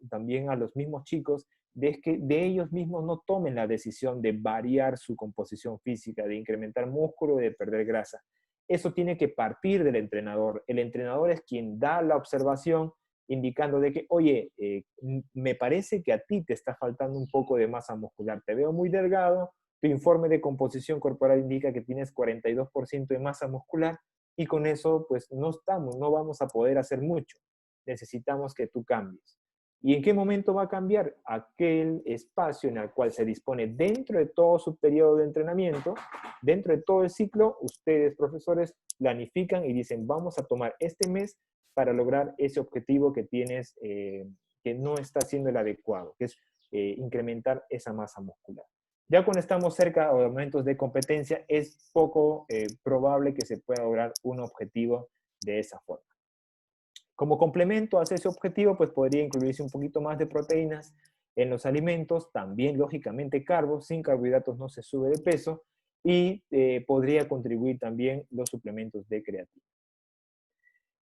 también a los mismos chicos de que de ellos mismos no tomen la decisión de variar su composición física, de incrementar músculo, de perder grasa. Eso tiene que partir del entrenador. El entrenador es quien da la observación indicando de que, oye, me parece que a ti te está faltando un poco de masa muscular, te veo muy delgado, tu informe de composición corporal indica que tienes 42% de masa muscular y con eso pues no vamos a poder hacer mucho. Necesitamos que tú cambies. ¿Y en qué momento va a cambiar? Aquel espacio en el cual se dispone dentro de todo su periodo de entrenamiento, dentro de todo el ciclo, ustedes, profesores, planifican y dicen, vamos a tomar este mes para lograr ese objetivo que tienes, que no está siendo el adecuado, que es incrementar esa masa muscular. Ya cuando estamos cerca de momentos de competencia, es poco probable que se pueda lograr un objetivo de esa forma. Como complemento hacia ese objetivo, pues podría incluirse un poquito más de proteínas en los alimentos, también lógicamente carbos, sin carbohidratos no se sube de peso, y podría contribuir también los suplementos de creatina.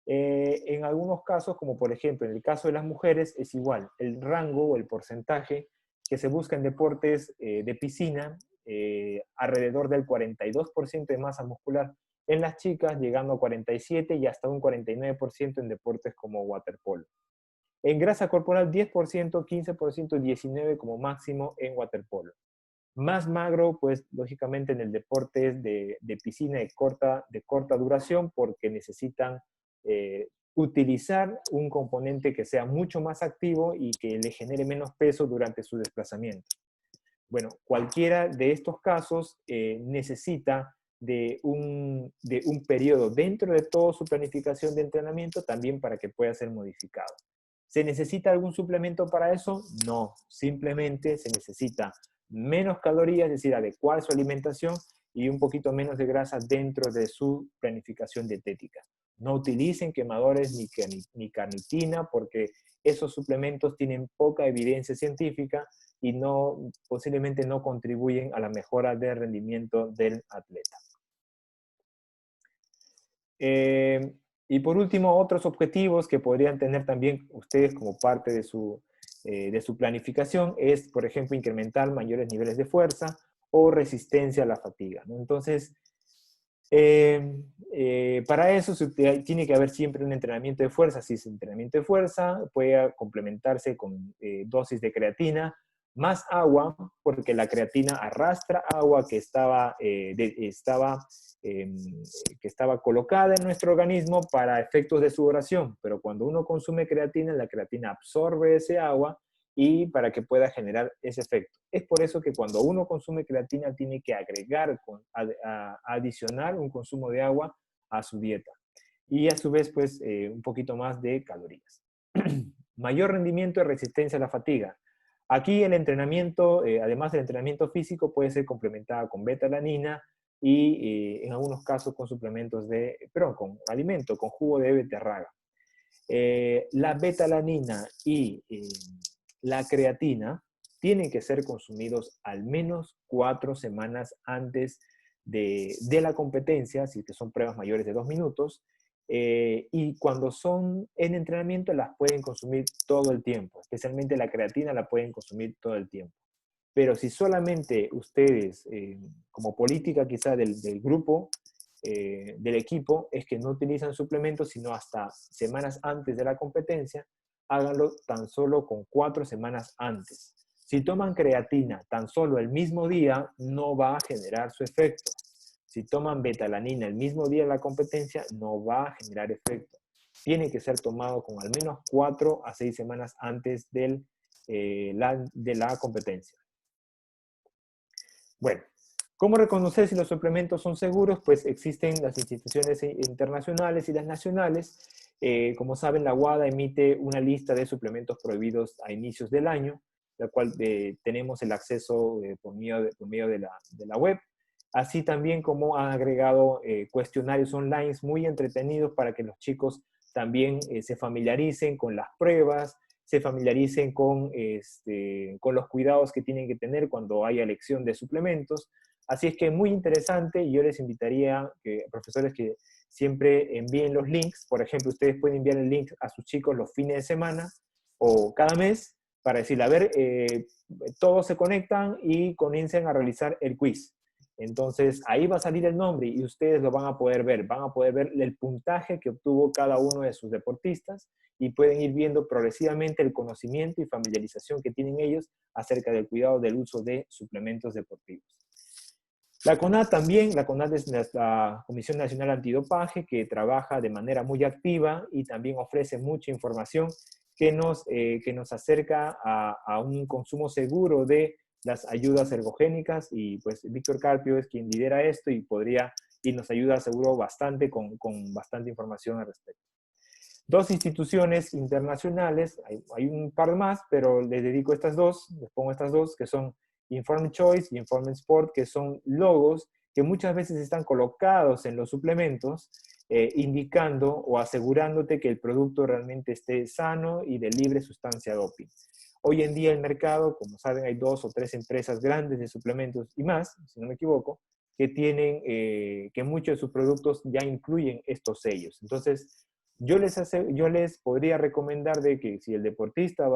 En algunos casos, como por ejemplo en el caso de las mujeres, es igual, el rango o el porcentaje que se busca en deportes de piscina, alrededor del 42% de masa muscular en las chicas, llegando a 47% y hasta un 49% en deportes como waterpolo. En grasa corporal, 10%, 15% y 19% como máximo en waterpolo. Más magro, pues lógicamente en el deporte de piscina de corta duración porque necesitan utilizar un componente que sea mucho más activo y que le genere menos peso durante su desplazamiento. Bueno, cualquiera de estos casos necesita de un periodo dentro de toda su planificación de entrenamiento también para que pueda ser modificado. ¿Se necesita algún suplemento para eso? No, simplemente se necesita menos calorías, es decir, adecuar su alimentación y un poquito menos de grasa dentro de su planificación dietética. No utilicen quemadores ni carnitina porque esos suplementos tienen poca evidencia científica y posiblemente no contribuyen a la mejora del rendimiento del atleta. Y por último, otros objetivos que podrían tener también ustedes como parte de su planificación es, por ejemplo, incrementar mayores niveles de fuerza o resistencia a la fatiga, ¿no? Entonces, para eso tiene que haber siempre un entrenamiento de fuerza. Si es entrenamiento de fuerza, puede complementarse con dosis de creatina, más agua, porque la creatina arrastra agua que estaba colocada en nuestro organismo para efectos de sudoración, pero cuando uno consume creatina, la creatina absorbe ese agua y para que pueda generar ese efecto. Es por eso que cuando uno consume creatina tiene que agregar, adicionar un consumo de agua a su dieta y a su vez pues un poquito más de calorías. Mayor rendimiento y resistencia a la fatiga. Aquí el entrenamiento, además del entrenamiento físico, puede ser complementado con beta-alanina y en algunos casos con suplementos con alimento, con jugo de beterraga. La beta-alanina y la creatina tienen que ser consumidos al menos 4 semanas antes de la competencia, si que son pruebas mayores de 2 minutos, y cuando son en entrenamiento las pueden consumir todo el tiempo, especialmente la creatina la pueden consumir todo el tiempo. Pero si solamente ustedes, como política quizá del grupo, del equipo, es que no utilizan suplementos sino hasta semanas antes de la competencia, háganlo tan solo con 4 semanas antes. Si toman creatina tan solo el mismo día, no va a generar su efecto. Si toman beta-alanina el mismo día de la competencia, no va a generar efecto. Tiene que ser tomado con al menos 4 a 6 semanas antes de la competencia. Bueno, ¿cómo reconocer si los suplementos son seguros? Pues existen las instituciones internacionales y las nacionales. Como saben, la WADA emite una lista de suplementos prohibidos a inicios del año, la cual tenemos el acceso por medio de la web. Así también como han agregado cuestionarios online muy entretenidos para que los chicos también se familiaricen con las pruebas, se familiaricen con los cuidados que tienen que tener cuando haya elección de suplementos. Así es que muy interesante y yo les invitaría a profesores que siempre envíen los links. Por ejemplo, ustedes pueden enviar el link a sus chicos los fines de semana o cada mes para decirle, a ver, todos se conectan y comiencen a realizar el quiz. Entonces, ahí va a salir el nombre y ustedes lo van a poder ver el puntaje que obtuvo cada uno de sus deportistas y pueden ir viendo progresivamente el conocimiento y familiarización que tienen ellos acerca del cuidado del uso de suplementos deportivos. La CONAD también, la CONAD es la Comisión Nacional Antidopaje, que trabaja de manera muy activa y también ofrece mucha información que nos acerca a un consumo seguro de las ayudas ergogénicas, y pues Víctor Carpio es quien lidera esto y nos ayuda seguro bastante con bastante información al respecto. Dos instituciones internacionales, hay un par más, pero les dedico estas dos, les pongo estas dos, que son Informed Choice y Informed Sport, que son logos que muchas veces están colocados en los suplementos, indicando o asegurándote que el producto realmente esté sano y de libre sustancia doping. Hoy en día el mercado, como saben, hay 2 o 3 empresas grandes de suplementos y más, si no me equivoco, que tienen, que muchos de sus productos ya incluyen estos sellos. Entonces, yo les podría recomendar de que si el deportista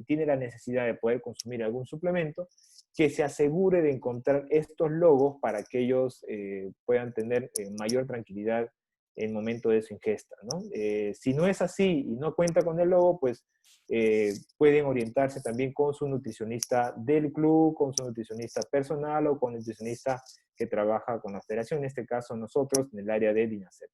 tiene la necesidad de poder consumir algún suplemento, que se asegure de encontrar estos logos para que ellos puedan tener mayor tranquilidad en el momento de su ingesta, ¿no? Si no es así y no cuenta con el logo, pues pueden orientarse también con su nutricionista del club, con su nutricionista personal o con el nutricionista que trabaja con la federación, en este caso nosotros en el área de DINASEP.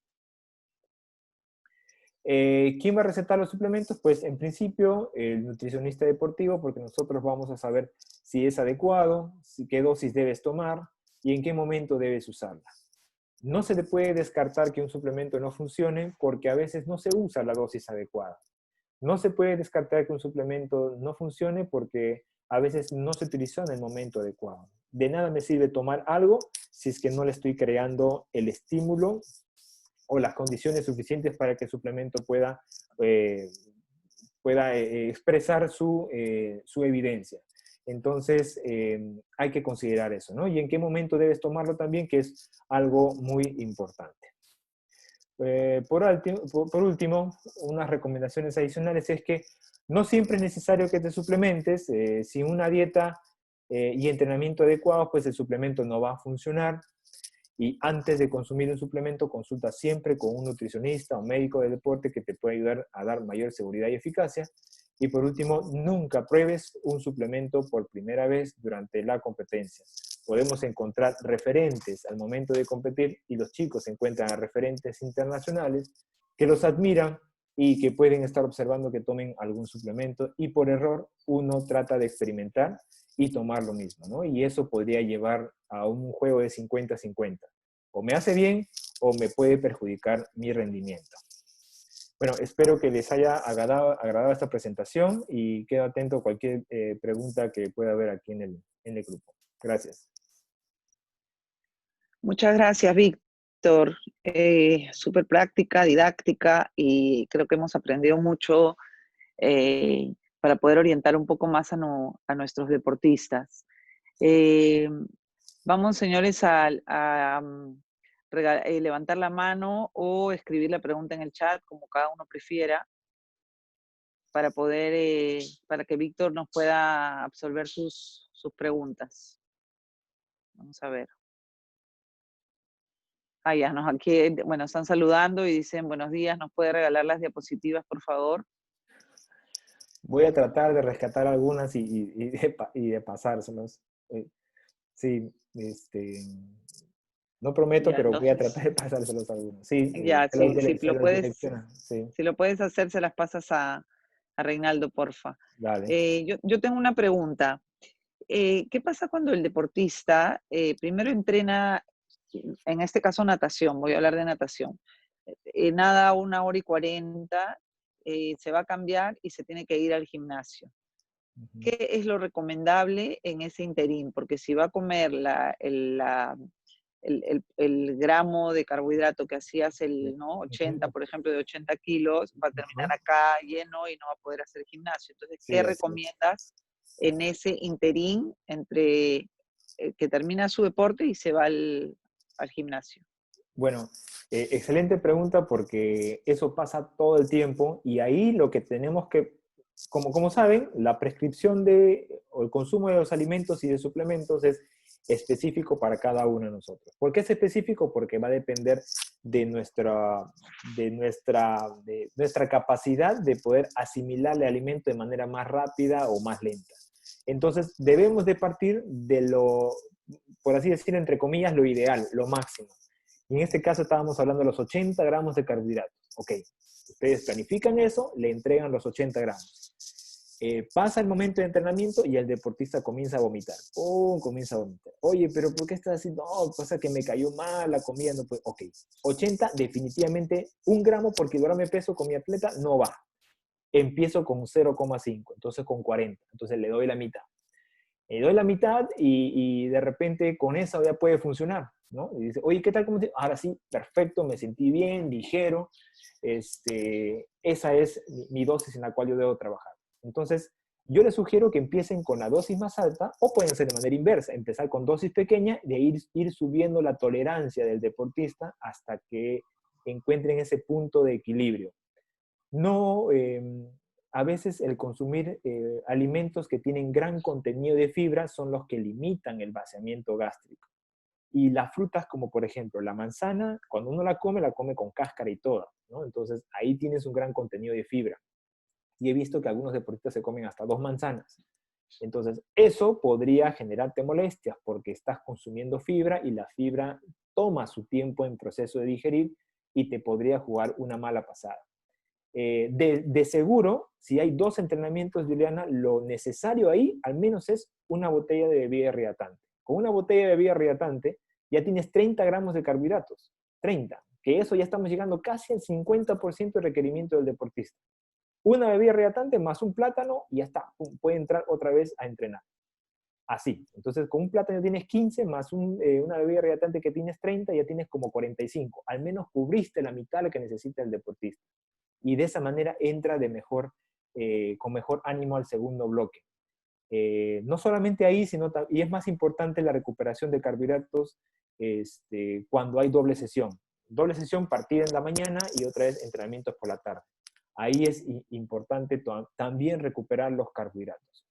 ¿Quién va a recetar los suplementos? Pues en principio el nutricionista deportivo, porque nosotros vamos a saber si es adecuado, qué dosis debes tomar y en qué momento debes usarla. No se le puede descartar que un suplemento no funcione porque a veces no se usa la dosis adecuada. No se puede descartar que un suplemento no funcione porque a veces no se utilizó en el momento adecuado. De nada me sirve tomar algo si es que no le estoy creando el estímulo o las condiciones suficientes para que el suplemento pueda expresar su evidencia. Entonces, hay que considerar eso, ¿no? Y en qué momento debes tomarlo también, que es algo muy importante. Por último, unas recomendaciones adicionales es que no siempre es necesario que te suplementes. Sin una dieta y entrenamiento adecuados, pues el suplemento no va a funcionar. Y antes de consumir un suplemento, consulta siempre con un nutricionista o médico de deporte que te puede ayudar a dar mayor seguridad y eficacia. Y por último, nunca pruebes un suplemento por primera vez durante la competencia. Podemos encontrar referentes al momento de competir y los chicos encuentran a referentes internacionales que los admiran y que pueden estar observando que tomen algún suplemento y por error uno trata de experimentar y tomar lo mismo, ¿no? Y eso podría llevar a un juego de 50-50. O me hace bien o me puede perjudicar mi rendimiento. Bueno, espero que les haya agradado esta presentación y quedo atento a cualquier pregunta que pueda haber aquí en el grupo. Gracias. Muchas gracias, Víctor. Súper práctica, didáctica, y creo que hemos aprendido mucho para poder orientar un poco más a nuestros deportistas. Vamos, señores, a levantar la mano o escribir la pregunta en el chat, como cada uno prefiera, para poder, para que Víctor nos pueda absolver sus preguntas. Vamos a ver. Ya nos aquí, bueno, están saludando y dicen buenos días, ¿nos puede regalar las diapositivas, por favor? Voy a tratar de rescatar algunas y de pasárselos. Sí, no prometo, Ya, pero voy a entonces, tratar de pasárselos a algunos. Sí, ya, sí. si lo puedes hacer, se las pasas a Reinaldo, porfa. Dale. Yo tengo una pregunta. ¿Qué pasa cuando el deportista primero entrena, en este caso natación, voy a hablar de natación, nada 1 hora y 40, se va a cambiar y se tiene que ir al gimnasio? ¿Qué es lo recomendable en ese interín? Porque si va a comer el gramo de carbohidrato que hacías, ¿no? 80, por ejemplo, de 80 kilos, va a terminar acá lleno y no va a poder hacer gimnasio. Entonces, Sí, ¿qué recomiendas en ese interín entre que termina su deporte y se va al gimnasio? Bueno, excelente pregunta porque eso pasa todo el tiempo y ahí lo que tenemos que como saben, la prescripción o el consumo de los alimentos y de suplementos es específico para cada uno de nosotros. ¿Por qué es específico? Porque va a depender de nuestra capacidad de poder asimilar el alimento de manera más rápida o más lenta. Entonces, debemos de partir de lo, por así decir, entre comillas, lo ideal, lo máximo. Y en este caso estábamos hablando de los 80 gramos de carbohidratos. Ok, ustedes planifican eso, le entregan los 80 gramos. Pasa el momento de entrenamiento y el deportista comienza a vomitar. Comienza a vomitar. Oye, pero ¿por qué estás haciendo? No, pasa que me cayó mal, la comida no puede. Ok, 80 definitivamente, 1 gramo por kilogramo de peso con mi atleta no va. Empiezo con 0,5, entonces con 40. Entonces le doy la mitad. Le doy la mitad y de repente con eso ya puede funcionar, ¿no? Y dice, oye, ¿qué tal? Ahora sí, perfecto, me sentí bien, ligero. Esa es mi dosis en la cual yo debo trabajar. Entonces, yo les sugiero que empiecen con la dosis más alta o pueden hacer de manera inversa, empezar con dosis pequeña y de ir subiendo la tolerancia del deportista hasta que encuentren ese punto de equilibrio. No, a veces el consumir alimentos que tienen gran contenido de fibra son los que limitan el vaciamiento gástrico. Y las frutas como por ejemplo la manzana, cuando uno la come con cáscara y toda, ¿no? Entonces ahí tienes un gran contenido de fibra. Y he visto que algunos deportistas se comen hasta 2 manzanas. Entonces, eso podría generarte molestias porque estás consumiendo fibra y la fibra toma su tiempo en proceso de digerir y te podría jugar una mala pasada. De seguro, si hay 2 entrenamientos, Juliana, lo necesario ahí al menos es una botella de bebida hidratante. Con una botella de bebida hidratante ya tienes 30 gramos de carbohidratos. 30. Que eso ya estamos llegando casi al 50% de requerimiento del deportista. Una bebida hidratante más un plátano y ya está, puede entrar otra vez a entrenar. Así, entonces con un plátano tienes 15 más una bebida hidratante que tienes 30, ya tienes como 45. Al menos cubriste la mitad de lo que necesita el deportista. Y de esa manera entra con mejor ánimo al segundo bloque. No solamente ahí, y es más importante la recuperación de carbohidratos cuando hay doble sesión. Doble sesión, partida en la mañana y otra vez entrenamientos por la tarde. Ahí es importante también recuperar los carbohidratos.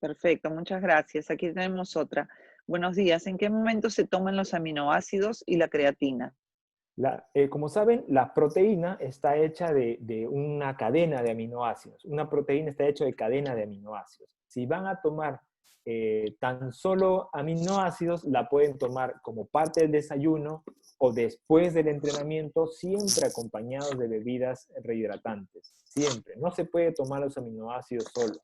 Perfecto, muchas gracias. Aquí tenemos otra. Buenos días. ¿En qué momento se toman los aminoácidos y la creatina? Como saben, la proteína está hecha de una cadena de aminoácidos. Una proteína está hecha de cadena de aminoácidos. Si van a tomar tan solo aminoácidos, la pueden tomar como parte del desayuno o después del entrenamiento, siempre acompañados de bebidas rehidratantes. Siempre. No se puede tomar los aminoácidos solos.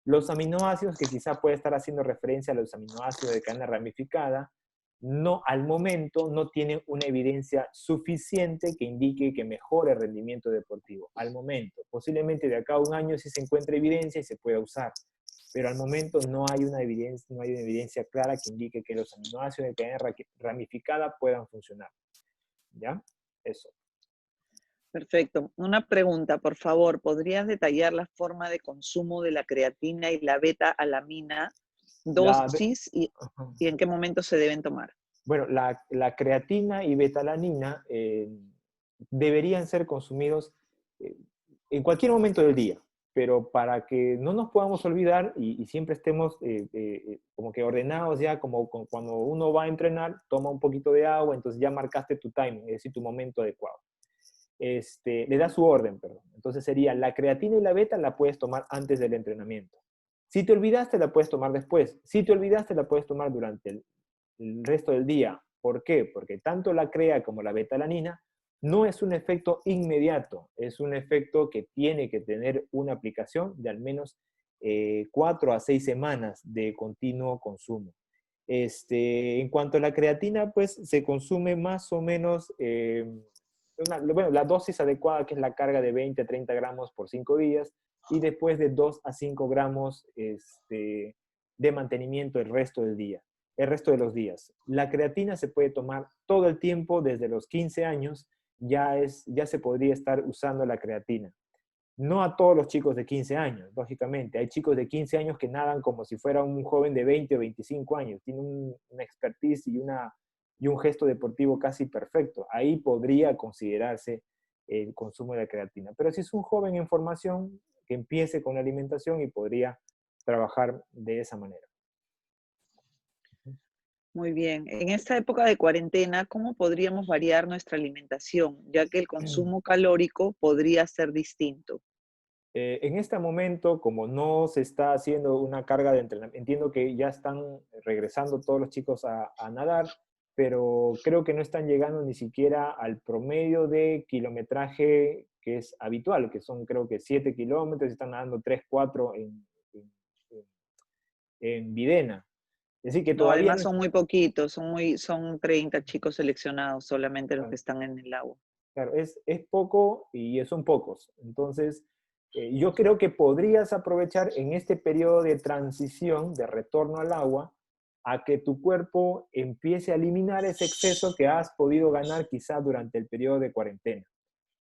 Los aminoácidos, que quizá puede estar haciendo referencia a los aminoácidos de cadena ramificada, no, al momento no tienen una evidencia suficiente que indique que mejore el rendimiento deportivo. Al momento. Posiblemente de acá a un año sí se encuentre evidencia y se pueda usar. Pero al momento no hay una evidencia clara que indique que los aminoácidos de cadena ramificada puedan funcionar. ¿Ya? Eso. Perfecto. Una pregunta, por favor. ¿Podrías detallar la forma de consumo de la creatina y la beta-alamina, dosis y en qué momento se deben tomar? Bueno, la creatina y betalanina deberían ser consumidos en cualquier momento del día, pero para que no nos podamos olvidar y siempre estemos como que ordenados ya, como cuando uno va a entrenar, toma un poquito de agua, entonces ya marcaste tu timing, es decir, tu momento adecuado. Le da su orden, perdón. Entonces sería la creatina y la beta la puedes tomar antes del entrenamiento. Si te olvidaste, la puedes tomar después. Si te olvidaste, la puedes tomar durante el resto del día. ¿Por qué? Porque tanto la crea como la betalanina no es un efecto inmediato, es un efecto que tiene que tener una aplicación de al menos 4 a 6 semanas de continuo consumo. En cuanto a la creatina, pues se consume más o menos, la dosis adecuada, que es la carga de 20 a 30 gramos por 5 días, y después de 2 a 5 gramos de mantenimiento el resto del día. El resto de los días. La creatina se puede tomar todo el tiempo, desde los 15 años, ya se podría estar usando la creatina. No a todos los chicos de 15 años, lógicamente. Hay chicos de 15 años que nadan como si fuera un joven de 20 o 25 años. Tienen una expertise y un gesto deportivo casi perfecto. Ahí podría considerarse el consumo de la creatina. Pero si es un joven en formación, que empiece con la alimentación y podría trabajar de esa manera. Muy bien. En esta época de cuarentena, ¿cómo podríamos variar nuestra alimentación, ya que el consumo calórico podría ser distinto? En este momento, como no se está haciendo una carga de entrenamiento, entiendo que ya están regresando todos los chicos a nadar, pero creo que no están llegando ni siquiera al promedio de kilometraje que es habitual, que son creo que 7 kilómetros, están nadando 3, 4 en Videna. Es decir, que No, todavía además no. son muy poquitos, son 30 chicos seleccionados, solamente los que Claro, están en el agua. claro, es poco y son pocos. Entonces, yo creo que podrías aprovechar en este periodo de transición, de retorno al agua, a que tu cuerpo empiece a eliminar ese exceso que has podido ganar quizá durante el periodo de cuarentena.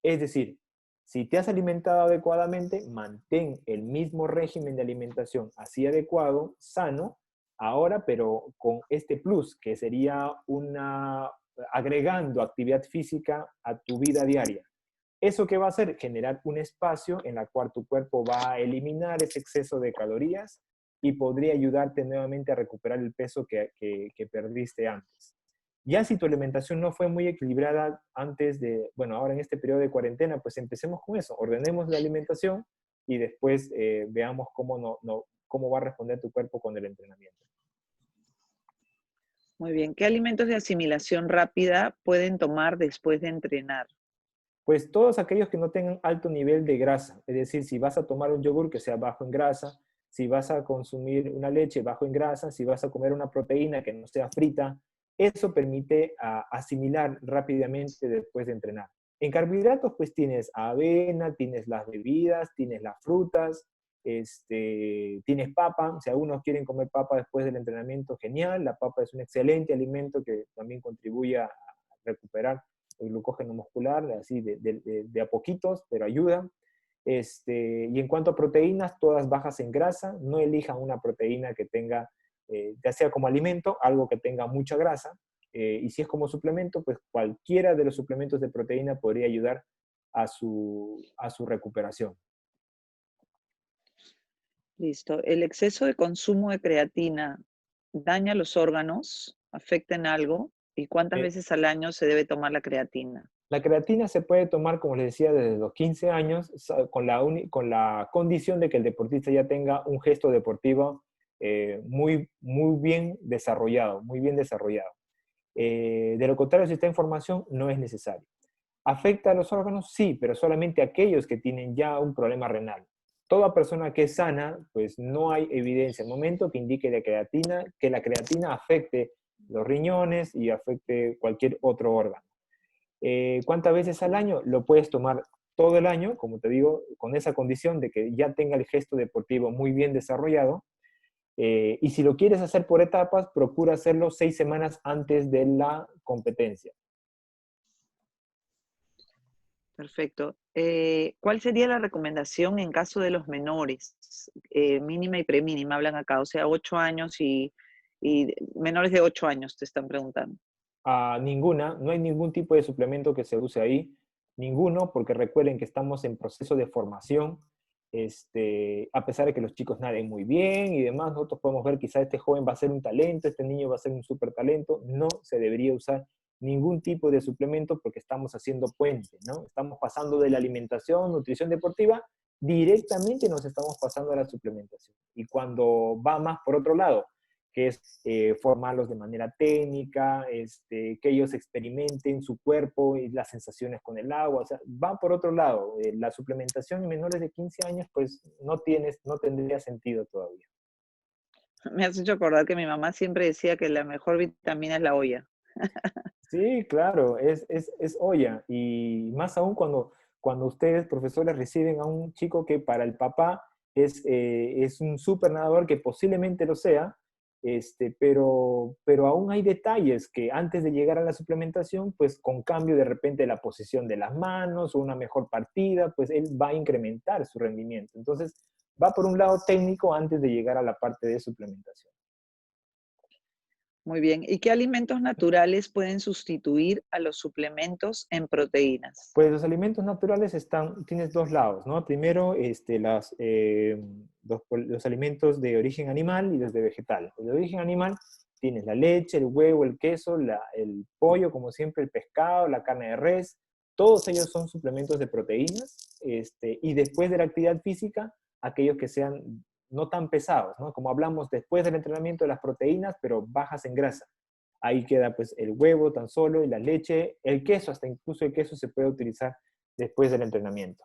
Es decir, si te has alimentado adecuadamente, mantén el mismo régimen de alimentación así adecuado, sano, ahora, pero con este plus, que sería agregando actividad física a tu vida diaria. ¿Eso qué va a hacer? Generar un espacio en el cual tu cuerpo va a eliminar ese exceso de calorías y podría ayudarte nuevamente a recuperar el peso que perdiste antes. Ya si tu alimentación no fue muy equilibrada antes de, bueno, ahora en este periodo de cuarentena, pues empecemos con eso, ordenemos la alimentación y después veamos cómo va a responder tu cuerpo con el entrenamiento. Muy bien. ¿Qué alimentos de asimilación rápida pueden tomar después de entrenar? Pues todos aquellos que no tengan alto nivel de grasa, es decir, si vas a tomar un yogur que sea bajo en grasa, si vas a consumir una leche bajo en grasa, si vas a comer una proteína que no sea frita, eso permite asimilar rápidamente después de entrenar. En carbohidratos pues tienes avena, tienes las bebidas, tienes las frutas, tienes papa, si algunos quieren comer papa después del entrenamiento, genial, la papa es un excelente alimento que también contribuye a recuperar el glucógeno muscular, así de a poquitos, pero ayuda. Y en cuanto a proteínas, todas bajas en grasa, no elijan una proteína que tenga, ya sea como alimento, algo que tenga mucha grasa, y si es como suplemento, pues cualquiera de los suplementos de proteína podría ayudar a su recuperación. Listo. ¿El exceso de consumo de creatina daña los órganos? ¿Afecta en algo? ¿Y cuántas Eh, veces al año se debe tomar la creatina? La creatina se puede tomar, como les decía, desde los 15 años, con la condición de que el deportista ya tenga un gesto deportivo muy bien desarrollado, muy bien desarrollado. De lo contrario, si esta información no es necesario. ¿Afecta a los órganos? Sí, pero solamente aquellos que tienen ya un problema renal. Toda persona que es sana, pues no hay evidencia al momento que indique que la creatina afecte los riñones y afecte cualquier otro órgano. ¿Cuántas veces al año? Lo puedes tomar todo el año, como te digo, con esa condición de que ya tenga el gesto deportivo muy bien desarrollado. Y si lo quieres hacer por etapas, procura hacerlo 6 semanas antes de la competencia. Perfecto. ¿Cuál sería la recomendación en caso de los menores? Mínima y preminima hablan acá, o sea, 8 años y menores de 8 años te están preguntando. Ninguna, no hay ningún tipo de suplemento que se use ahí, ninguno, porque recuerden que estamos en proceso de formación, a pesar de que los chicos naden muy bien y demás, nosotros podemos ver quizá este joven va a ser un talento, este niño va a ser un súper talento, no se debería usar ningún tipo de suplemento porque estamos haciendo puente, ¿no? Estamos pasando de la alimentación, nutrición deportiva, directamente nos estamos pasando a la suplementación. Y cuando va más por otro lado, que es formarlos de manera técnica, que ellos experimenten su cuerpo y las sensaciones con el agua, o sea, va por otro lado. La suplementación en menores de 15 años, pues no tendría sentido todavía. Me has hecho acordar que mi mamá siempre decía que la mejor vitamina es la olla. Sí, claro, es olla. Y más aún cuando ustedes, profesores, reciben a un chico que para el papá es un súper nadador, que posiblemente lo sea, pero aún hay detalles que antes de llegar a la suplementación, pues con cambio de repente de la posición de las manos o una mejor partida, pues él va a incrementar su rendimiento. Entonces, va por un lado técnico antes de llegar a la parte de suplementación. Muy bien. ¿Y qué alimentos naturales pueden sustituir a los suplementos en proteínas? Pues los alimentos naturales tienes dos lados, ¿no? Primero, los alimentos de origen animal y los de vegetal. El de origen animal tienes la leche, el huevo, el queso, el pollo, como siempre, el pescado, la carne de res. Todos ellos son suplementos de proteínas. Y después de la actividad física, aquellos que sean no tan pesados, ¿no? Como hablamos después del entrenamiento de las proteínas, pero bajas en grasa. Ahí queda pues el huevo tan solo y la leche, el queso, hasta incluso el queso se puede utilizar después del entrenamiento.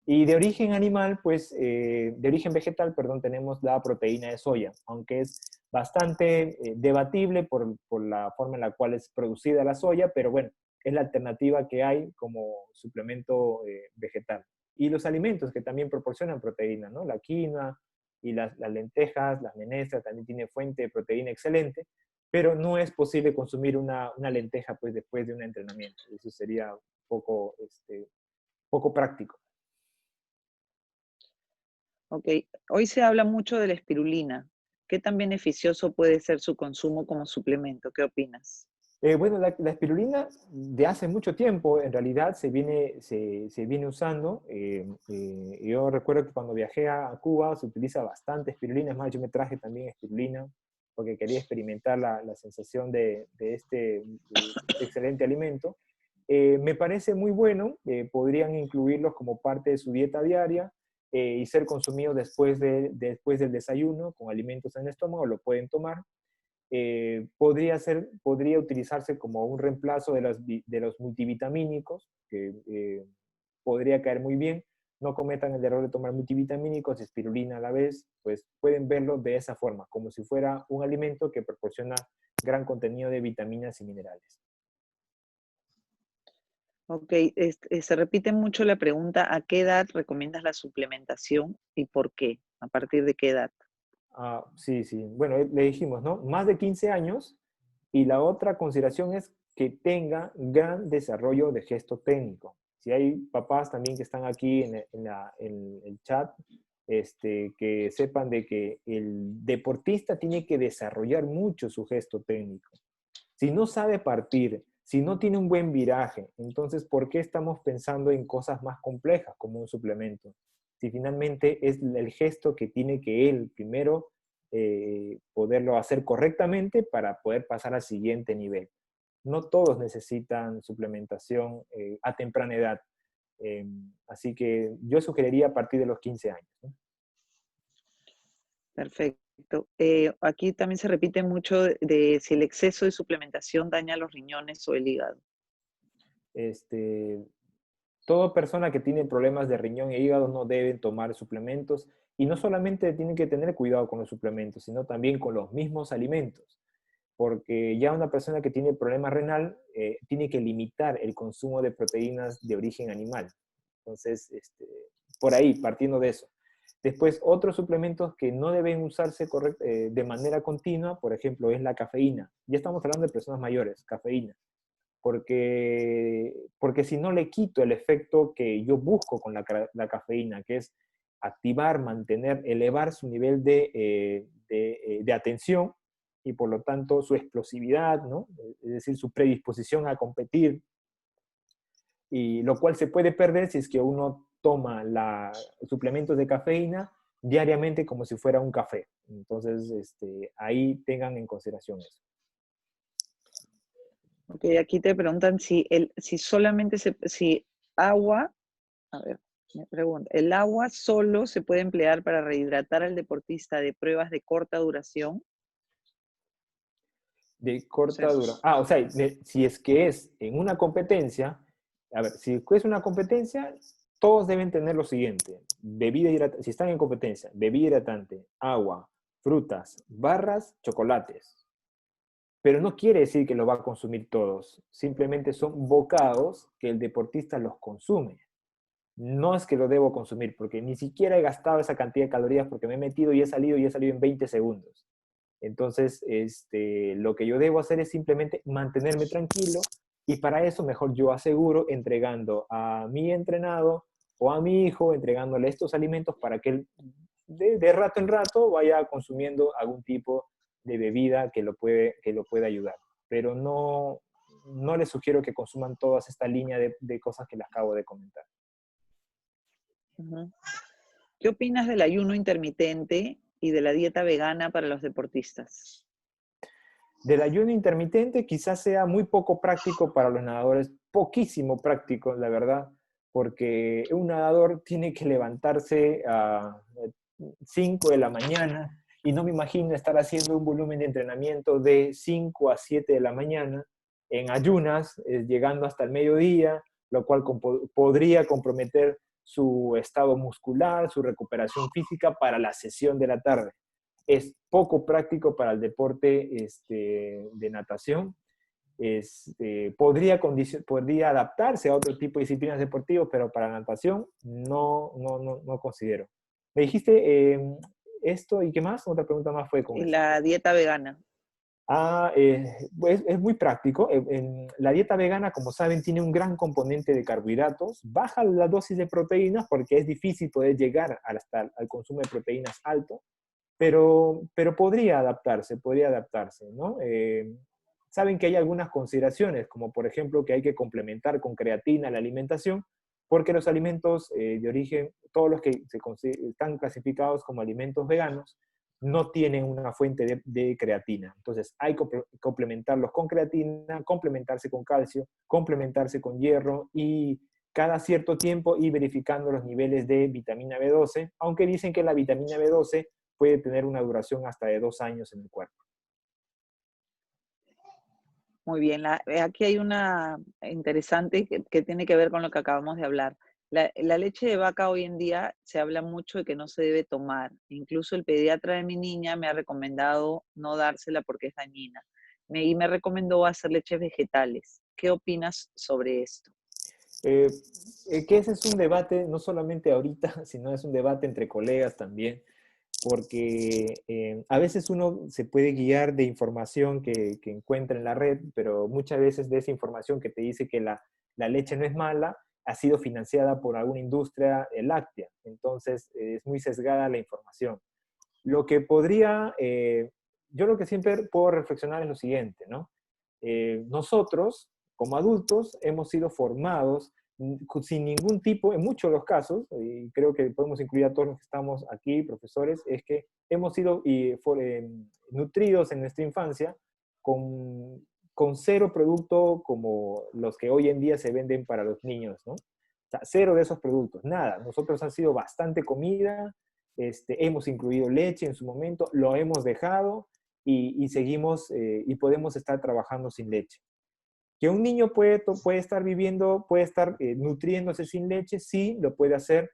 Y de origen animal, pues, de origen vegetal, perdón, tenemos la proteína de soya, aunque es bastante debatible por la forma en la cual es producida la soya, pero bueno, es la alternativa que hay como suplemento vegetal. Y los alimentos que también proporcionan proteína, ¿no? La quinoa y las lentejas, las menestras, también tiene fuente de proteína excelente, pero no es posible consumir una lenteja pues, después de un entrenamiento. Eso sería poco práctico. Ok, hoy se habla mucho de la espirulina. ¿Qué tan beneficioso puede ser su consumo como suplemento? ¿Qué opinas? Bueno, la espirulina de hace mucho tiempo en realidad se viene usando. Yo recuerdo que cuando viajé a Cuba se utiliza bastante espirulina. Es más, yo me traje también espirulina porque quería experimentar la sensación de este excelente alimento. Me parece muy bueno. Podrían incluirlos como parte de su dieta diaria y ser consumidos después del desayuno con alimentos en el estómago. Lo pueden tomar. Podría utilizarse como un reemplazo de los multivitamínicos, que podría caer muy bien. No cometan el error de tomar multivitamínicos, espirulina a la vez, pues pueden verlo de esa forma, como si fuera un alimento que proporciona gran contenido de vitaminas y minerales. Ok, se repite mucho la pregunta, ¿a qué edad recomiendas la suplementación y por qué? ¿A partir de qué edad? Sí, sí. Bueno, le dijimos, ¿no? Más de 15 años y la otra consideración es que tenga gran desarrollo de gesto técnico. Si hay papás también que están aquí en el chat, que sepan de que el deportista tiene que desarrollar mucho su gesto técnico. Si no sabe partir, si no tiene un buen viraje, entonces, ¿por qué estamos pensando en cosas más complejas como un suplemento? Si finalmente es el gesto que tiene que él primero poderlo hacer correctamente para poder pasar al siguiente nivel. No todos necesitan suplementación a temprana edad. Así que yo sugeriría a partir de los 15 años, ¿no? Perfecto. Aquí también se repite mucho de si el exceso de suplementación daña los riñones o el hígado. Este, Toda persona que tiene problemas de riñón e hígado no deben tomar suplementos y no solamente tienen que tener cuidado con los suplementos, sino también con los mismos alimentos, porque ya una persona que tiene problema renal tiene que limitar el consumo de proteínas de origen animal. Entonces, por ahí, partiendo de eso. Después, otros suplementos que no deben usarse de manera continua, por ejemplo, es la cafeína. Ya estamos hablando de personas mayores, cafeína. Porque si no le quito el efecto que yo busco con la cafeína, que es activar, mantener, elevar su nivel de atención y por lo tanto su explosividad, ¿no? Es decir, su predisposición a competir, y lo cual se puede perder si es que uno toma suplementos de cafeína diariamente como si fuera un café. Entonces, ahí tengan en consideración eso. Ok, aquí te preguntan si solamente si agua, a ver, me pregunta, ¿el agua solo se puede emplear para rehidratar al deportista de pruebas de corta duración? De O sea, corta duración. O sea, si es que es en una competencia, a ver, si es una competencia, todos deben tener lo siguiente: bebida hidratante, si están en competencia, bebida hidratante, agua, frutas, barras, chocolates. Pero no quiere decir que lo va a consumir todos, simplemente son bocados que el deportista los consume. No es que lo debo consumir, porque ni siquiera he gastado esa cantidad de calorías porque me he metido y he salido en 20 segundos. Entonces, lo que yo debo hacer es simplemente mantenerme tranquilo y para eso mejor yo aseguro entregando a mi entrenado o a mi hijo, entregándole estos alimentos para que él de rato en rato vaya consumiendo algún tipo de bebida que lo puede ayudar. Pero no les sugiero que consuman toda esta línea de cosas que les acabo de comentar. Ujú. ¿Qué opinas del ayuno intermitente y de la dieta vegana para los deportistas? Del ayuno intermitente quizás sea muy poco práctico para los nadadores, poquísimo práctico, la verdad, porque un nadador tiene que levantarse a 5 de la mañana y no me imagino estar haciendo un volumen de entrenamiento de 5 a 7 de la mañana en ayunas, llegando hasta el mediodía, lo cual podría comprometer su estado muscular, su recuperación física para la sesión de la tarde. Es poco práctico para el deporte de natación. Podría adaptarse a otro tipo de disciplinas deportivas, pero para natación no considero. Me dijiste esto y qué más, otra pregunta más fue con Y eso. la dieta vegana. Pues es muy práctico. La dieta vegana, como saben, tiene un gran componente de carbohidratos, baja la dosis de proteínas porque es difícil poder llegar hasta al consumo de proteínas alto, pero podría adaptarse, ¿no? Saben que hay algunas consideraciones, como por ejemplo que hay que complementar con creatina la alimentación, porque los alimentos de origen, todos los que están clasificados como alimentos veganos, no tienen una fuente de creatina. Entonces hay que complementarlos con creatina, complementarse con calcio, complementarse con hierro y cada cierto tiempo ir verificando los niveles de vitamina B12, aunque dicen que la vitamina B12 puede tener una duración hasta de 2 años en el cuerpo. Muy bien, aquí hay una interesante que tiene que ver con lo que acabamos de hablar. La leche de vaca hoy en día se habla mucho de que no se debe tomar. Incluso el pediatra de mi niña me ha recomendado no dársela porque es dañina. Y me recomendó hacer leches vegetales. ¿Qué opinas sobre esto? Que ese es un debate, no solamente ahorita, sino es un debate entre colegas también, porque a veces uno se puede guiar de información que encuentra en la red, pero muchas veces de esa información que te dice que la leche no es mala, ha sido financiada por alguna industria láctea. Entonces, es muy sesgada la información. Lo que yo lo que siempre puedo reflexionar es lo siguiente, ¿no? Nosotros, como adultos, hemos sido formados sin ningún tipo, en muchos de los casos, y creo que podemos incluir a todos los que estamos aquí, profesores, es que hemos sido nutridos en nuestra infancia con cero producto como los que hoy en día se venden para los niños, ¿no? O sea, cero de esos productos, nada. Nosotros han sido bastante comida, hemos incluido leche en su momento, lo hemos dejado y seguimos y podemos estar trabajando sin leche. Que un niño puede estar viviendo, puede estar nutriéndose sin leche, sí, lo puede hacer,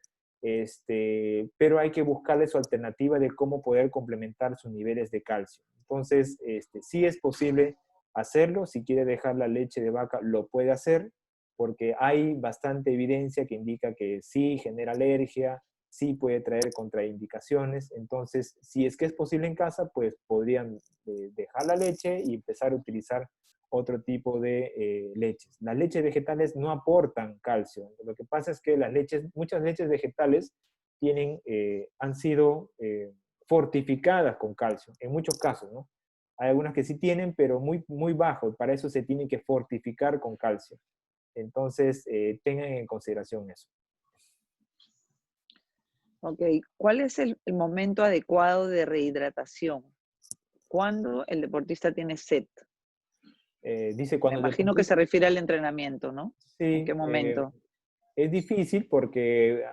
pero hay que buscarle su alternativa de cómo poder complementar sus niveles de calcio. Entonces, sí es posible hacerlo, si quiere dejar la leche de vaca, lo puede hacer, porque hay bastante evidencia que indica que sí genera alergia, sí puede traer contraindicaciones. Entonces, si es que es posible en casa, pues podrían dejar la leche y empezar a utilizar otro tipo de leches. Las leches vegetales no aportan calcio. Lo que pasa es que muchas leches vegetales han sido fortificadas con calcio, en muchos casos, ¿no? Hay algunas que sí tienen, pero muy, muy bajo. Para eso se tienen que fortificar con calcio. Entonces, tengan en consideración eso. Ok, ¿cuál es el momento adecuado de rehidratación? ¿Cuándo el deportista tiene sed? Dice Me cuando el imagino que se deportista... refiere al entrenamiento, ¿no? ¿En qué Sí, momento? es difícil porque,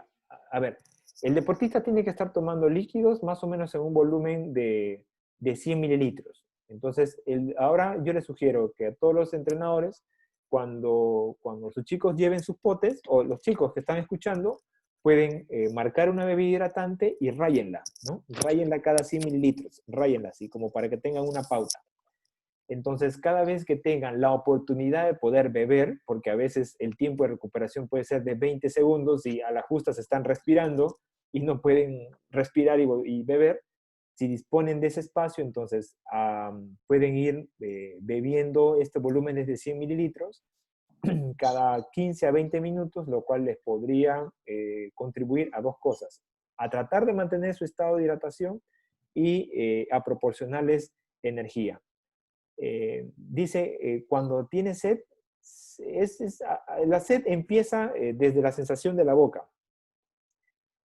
a ver, el deportista tiene que estar tomando líquidos más o menos en un volumen de 100 mililitros. Entonces, ahora yo les sugiero que a todos los entrenadores, cuando sus chicos lleven sus potes, o los chicos que están escuchando, pueden marcar una bebida hidratante y ráyenla, ¿no? Ráyenla cada 100 mililitros, ráyenla así, como para que tengan una pauta. Entonces, cada vez que tengan la oportunidad de poder beber, porque a veces el tiempo de recuperación puede ser de 20 segundos y a la justa se están respirando y no pueden respirar y beber, si disponen de ese espacio, entonces pueden ir bebiendo este volumen de 100 mililitros cada 15 a 20 minutos, lo cual les podría contribuir a dos cosas: a tratar de mantener su estado de hidratación y a proporcionarles energía. Dice, cuando tiene sed, la sed empieza desde la sensación de la boca.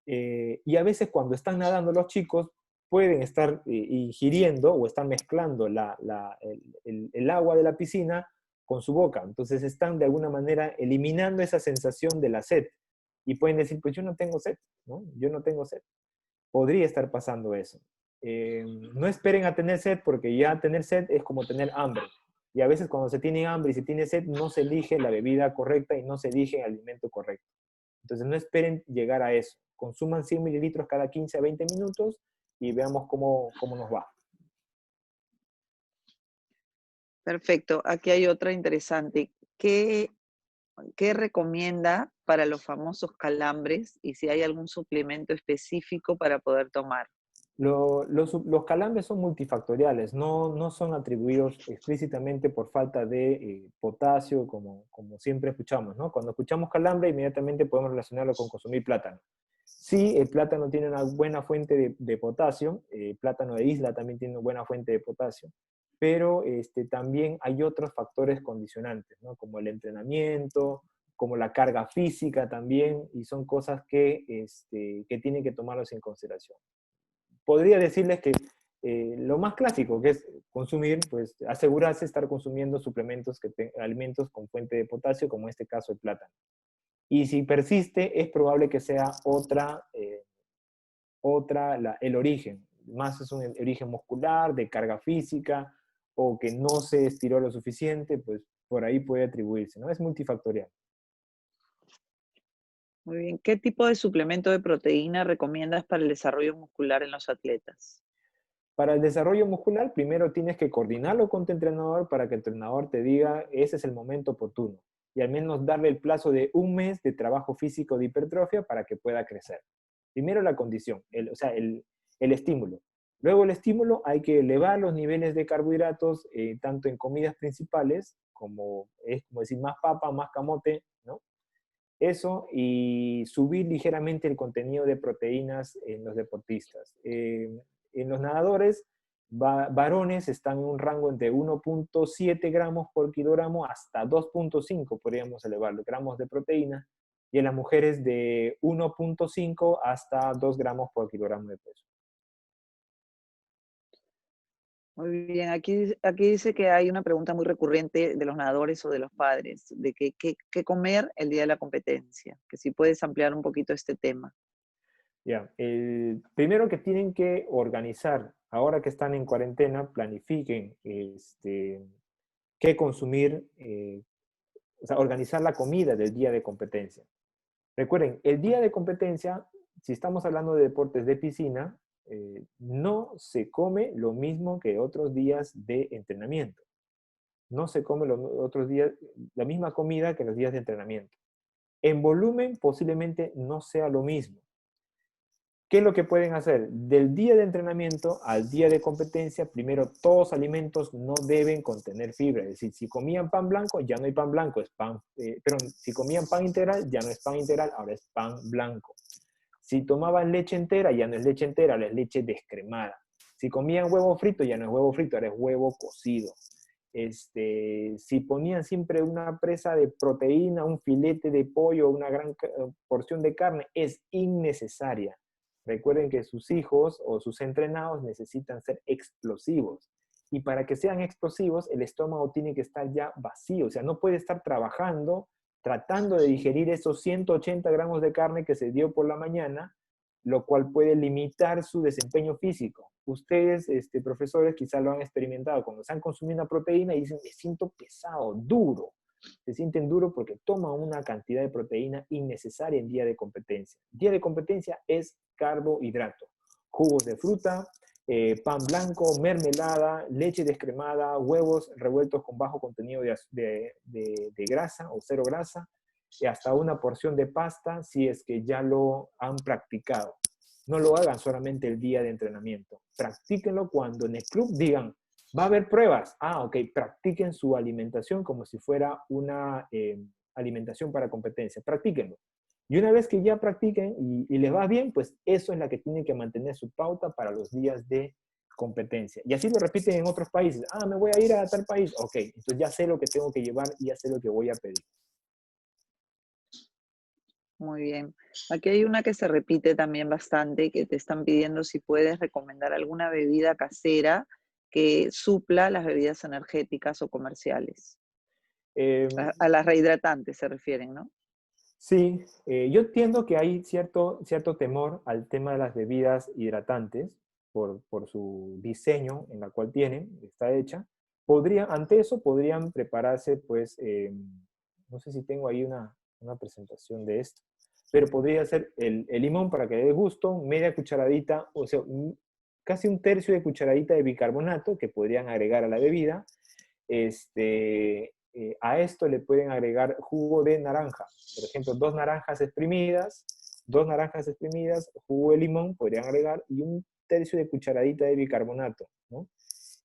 Y a veces cuando están nadando los chicos, pueden estar ingiriendo o están mezclando el agua de la piscina con su boca. Entonces están de alguna manera eliminando esa sensación de la sed. Y pueden decir, pues yo no tengo sed, ¿no? Yo no tengo sed. Podría estar pasando eso. No esperen a tener sed, porque ya tener sed es como tener hambre. Y a veces cuando se tiene hambre y se tiene sed, no se elige la bebida correcta y no se elige el alimento correcto. Entonces no esperen llegar a eso. Consuman 100 mililitros cada 15 a 20 minutos y veamos cómo nos va. Perfecto. Aquí hay otra interesante. ¿Qué recomienda para los famosos calambres y si hay algún suplemento específico para poder tomar? Los calambres son multifactoriales, no son atribuidos explícitamente por falta de potasio, como siempre escuchamos, ¿no? Cuando escuchamos calambre, inmediatamente podemos relacionarlo con consumir plátano. Sí, el plátano tiene una buena fuente de potasio, el plátano de isla también tiene una buena fuente de potasio, pero también hay otros factores condicionantes, ¿no? Como el entrenamiento, como la carga física también, y son cosas que tienen que tomarlos en consideración. Podría decirles que lo más clásico, que es consumir, pues asegurarse de estar consumiendo suplementos, alimentos con fuente de potasio, como en este caso el plátano. Y si persiste, es probable que sea el origen. Más es un origen muscular, de carga física, o que no se estiró lo suficiente, pues por ahí puede atribuirse, ¿no? Es multifactorial. Muy bien. ¿Qué tipo de suplemento de proteína recomiendas para el desarrollo muscular en los atletas? Para el desarrollo muscular, primero tienes que coordinarlo con tu entrenador para que el entrenador te diga, ese es el momento oportuno. Y al menos darle el plazo de 1 mes de trabajo físico de hipertrofia para que pueda crecer. Primero la condición, el estímulo. Luego el estímulo, hay que elevar los niveles de carbohidratos, tanto en comidas principales, como decir, más papa, más camote, ¿no? Eso, y subir ligeramente el contenido de proteínas en los deportistas. En los nadadores, varones están en un rango entre 1.7 gramos por kilogramo hasta 2.5, podríamos elevarlo, gramos de proteína, y en las mujeres de 1.5 hasta 2 gramos por kilogramo de peso. Muy bien, aquí dice que hay una pregunta muy recurrente de los nadadores o de los padres, de qué comer el día de la competencia, que si puedes ampliar un poquito este tema. Ya, primero que tienen que organizar, ahora que están en cuarentena, planifiquen qué consumir, o sea, organizar la comida del día de competencia. Recuerden, el día de competencia, si estamos hablando de deportes de piscina, no se come lo mismo que otros días de entrenamiento. No se come los otros días la misma comida que los días de entrenamiento. En volumen posiblemente no sea lo mismo. ¿Qué es lo que pueden hacer? Del día de entrenamiento al día de competencia, primero, todos los alimentos no deben contener fibra. Es decir, si comían pan blanco, ya no hay pan blanco, es pan, perdón, si comían pan integral, ya no es pan integral, ahora es pan blanco. Si tomaban leche entera, ya no es leche entera, ahora es leche descremada. Si comían huevo frito, ya no es huevo frito, ahora es huevo cocido. Si ponían siempre una presa de proteína, un filete de pollo, una gran porción de carne, es innecesaria. Recuerden que sus hijos o sus entrenados necesitan ser explosivos. Y para que sean explosivos, el estómago tiene que estar ya vacío. O sea, no puede estar trabajando, tratando de digerir esos 180 gramos de carne que se dio por la mañana, lo cual puede limitar su desempeño físico. Ustedes, profesores, quizás lo han experimentado. Cuando están consumiendo una proteína y dicen, me siento pesado, duro. Se sienten duros porque toman una cantidad de proteína innecesaria en día de competencia. Día de competencia es carbohidrato. Jugos de fruta, pan blanco, mermelada, leche descremada, huevos revueltos con bajo contenido de grasa o cero grasa, y hasta una porción de pasta si es que ya lo han practicado. No lo hagan solamente el día de entrenamiento. Practíquenlo cuando en el club digan, va a haber pruebas. Ok, practiquen su alimentación como si fuera una alimentación para competencia. Practíquenlo. Y una vez que ya practiquen y les va bien, pues eso es la que tienen que mantener su pauta para los días de competencia. Y así lo repiten en otros países. Ah, me voy a ir a tal país. Ok, entonces ya sé lo que tengo que llevar y ya sé lo que voy a pedir. Muy bien. Aquí hay una que se repite también bastante, que te están pidiendo si puedes recomendar alguna bebida casera que supla las bebidas energéticas o comerciales. Eh, A las rehidratantes se refieren, ¿no? sí, yo entiendo que hay cierto temor al tema de las bebidas hidratantes por su diseño en la cual está hecha. Ante eso podrían prepararse, pues, no sé si tengo ahí una presentación de esto, pero podría ser el limón para que le dé gusto, media cucharadita, o sea, casi un tercio de cucharadita de bicarbonato que podrían agregar a la bebida. A esto le pueden agregar jugo de naranja. Por ejemplo, dos naranjas exprimidas, jugo de limón podrían agregar y un tercio de cucharadita de bicarbonato, ¿no?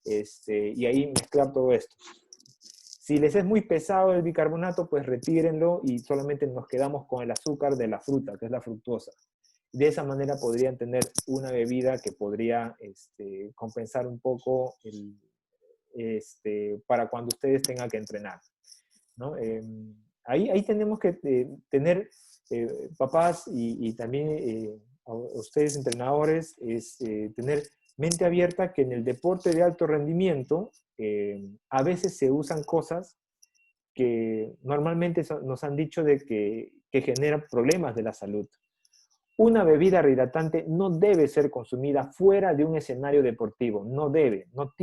Y ahí mezclar todo esto. Si les es muy pesado el bicarbonato, pues retírenlo y solamente nos quedamos con el azúcar de la fruta, que es la fructosa. De esa manera podrían tener una bebida que podría compensar un poco para cuando ustedes tengan que entrenar, ¿no? Ahí tenemos que tener, papás y también a ustedes entrenadores, tener mente abierta que en el deporte de alto rendimiento a veces se usan cosas que normalmente nos han dicho que generan problemas de la salud. Una bebida rehidratante no debe ser consumida fuera de un escenario deportivo, no debe, no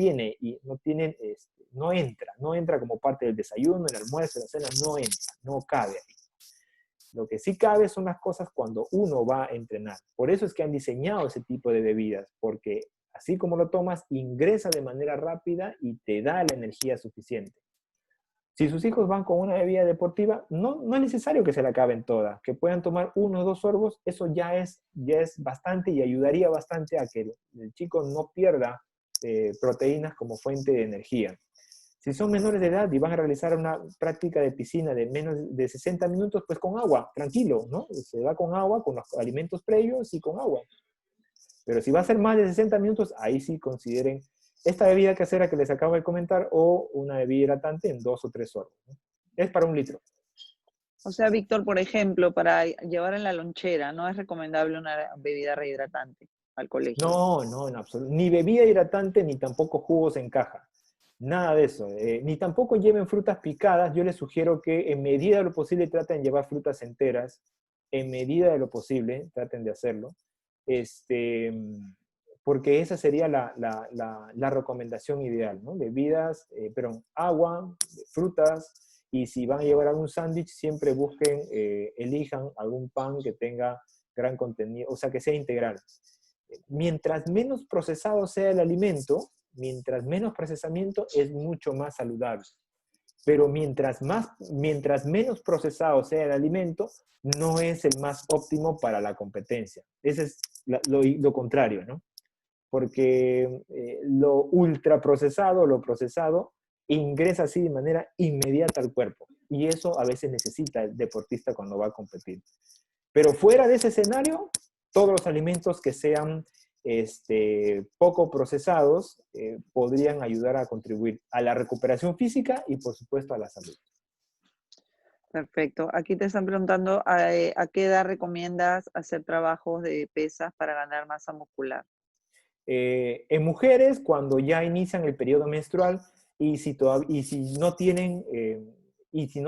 entra como parte del desayuno, el almuerzo, la cena, no entra, no cabe ahí. Lo que sí cabe son las cosas cuando uno va a entrenar. Por eso es que han diseñado ese tipo de bebidas, porque así como lo tomas, ingresa de manera rápida y te da la energía suficiente. Si sus hijos van con una bebida deportiva, no es necesario que se la acaben toda, que puedan tomar 1 o 2 sorbos, eso ya es bastante y ayudaría bastante a que el chico no pierda proteínas como fuente de energía. Si son menores de edad y van a realizar una práctica de piscina de menos de 60 minutos, pues con agua, tranquilo, ¿no? Se va con agua, con los alimentos previos y con agua. Pero si va a ser más de 60 minutos, ahí sí consideren esta bebida casera que les acabo de comentar o una bebida hidratante en 2 o 3 sorbos, ¿no? Es para 1 litro. O sea, Víctor, por ejemplo, para llevar en la lonchera, no es recomendable una bebida rehidratante al colegio. No, en absoluto. Ni bebida hidratante, ni tampoco jugos en caja. Nada de eso. Ni tampoco lleven frutas picadas. Yo les sugiero que en medida de lo posible traten de llevar frutas enteras. En medida de lo posible traten de hacerlo. Porque esa sería la recomendación ideal, ¿no? Bebidas, agua, frutas, y si van a llevar algún sándwich, siempre busquen, elijan algún pan que tenga gran contenido, o sea, que sea integral. Mientras menos procesado sea el alimento, mientras menos procesamiento, es mucho más saludable. Pero mientras menos procesado sea el alimento, no es el más óptimo para la competencia. Ese es lo contrario, ¿no? Porque lo ultraprocesado, lo procesado, ingresa así de manera inmediata al cuerpo. Y eso a veces necesita el deportista cuando va a competir. Pero fuera de ese escenario, todos los alimentos que sean poco procesados podrían ayudar a contribuir a la recuperación física y, por supuesto, a la salud. Perfecto. Aquí te están preguntando a qué edad recomiendas hacer trabajos de pesas para ganar masa muscular. En mujeres, cuando ya inician el periodo menstrual y si no tienen, si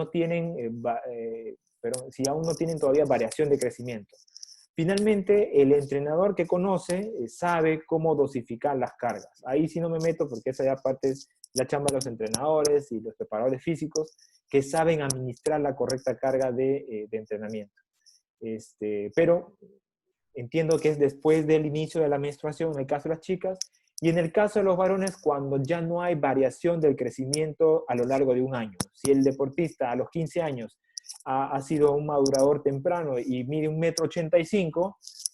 aún no tienen todavía variación de crecimiento. Finalmente, el entrenador que conoce sabe cómo dosificar las cargas. Ahí sí no me meto porque esa ya parte es la chamba de los entrenadores y los preparadores físicos que saben administrar la correcta carga de entrenamiento. Pero entiendo que es después del inicio de la menstruación en el caso de las chicas, y en el caso de los varones cuando ya no hay variación del crecimiento a lo largo de un año. Si el deportista a los 15 años ha sido un madurador temprano y mide 1,85 m,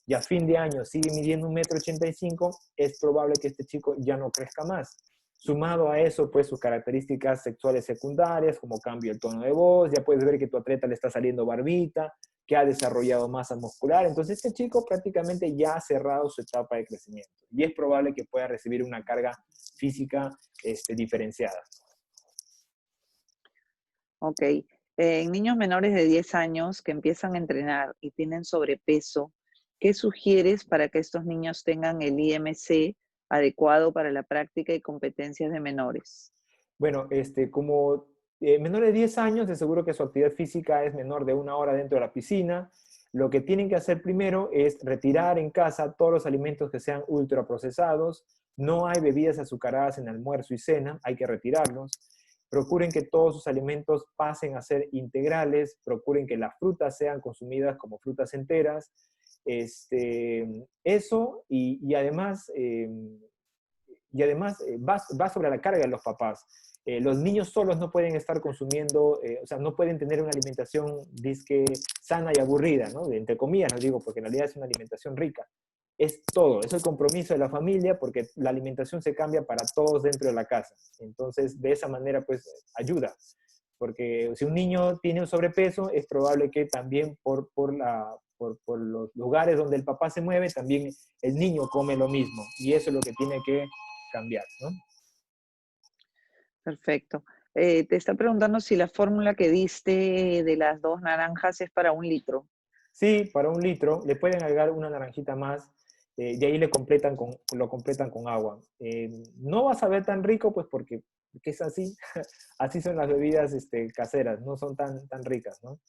y a fin de año sigue midiendo 1,85 m, es probable que este chico ya no crezca más. Sumado a eso, pues sus características sexuales secundarias, como cambio el tono de voz, ya puedes ver que tu atleta le está saliendo barbita, que ha desarrollado masa muscular. Entonces este chico prácticamente ya ha cerrado su etapa de crecimiento y es probable que pueda recibir una carga física diferenciada. Ok. En niños menores de 10 años que empiezan a entrenar y tienen sobrepeso, ¿qué sugieres para que estos niños tengan el IMC adecuado para la práctica y competencias de menores? Bueno, como menores de 10 años, de seguro que su actividad física es menor de 1 hora dentro de la piscina. Lo que tienen que hacer primero es retirar en casa todos los alimentos que sean ultraprocesados. No hay bebidas azucaradas en almuerzo y cena, hay que retirarlos. Procuren que todos sus alimentos pasen a ser integrales, procuren que las frutas sean consumidas como frutas enteras. Eso y además va sobre la carga de los papás. Los niños solos no pueden estar consumiendo, o sea, no pueden tener una alimentación disque sana y aburrida, ¿no? Entre comillas, no digo, porque en realidad es una alimentación rica. Es todo, es el compromiso de la familia, porque la alimentación se cambia para todos dentro de la casa. Entonces, de esa manera, pues, ayuda. Porque si un niño tiene un sobrepeso, es probable que también por los lugares donde el papá se mueve, también el niño come lo mismo. Y eso es lo que tiene que cambiar, ¿no? Perfecto. Te está preguntando si la fórmula que diste de las 2 naranjas es para 1 litro. Sí, para 1 litro le pueden agregar una naranjita más, de ahí lo completan con agua. No va a saber tan rico, pues porque es así, así son las bebidas caseras, no son tan ricas, ¿no?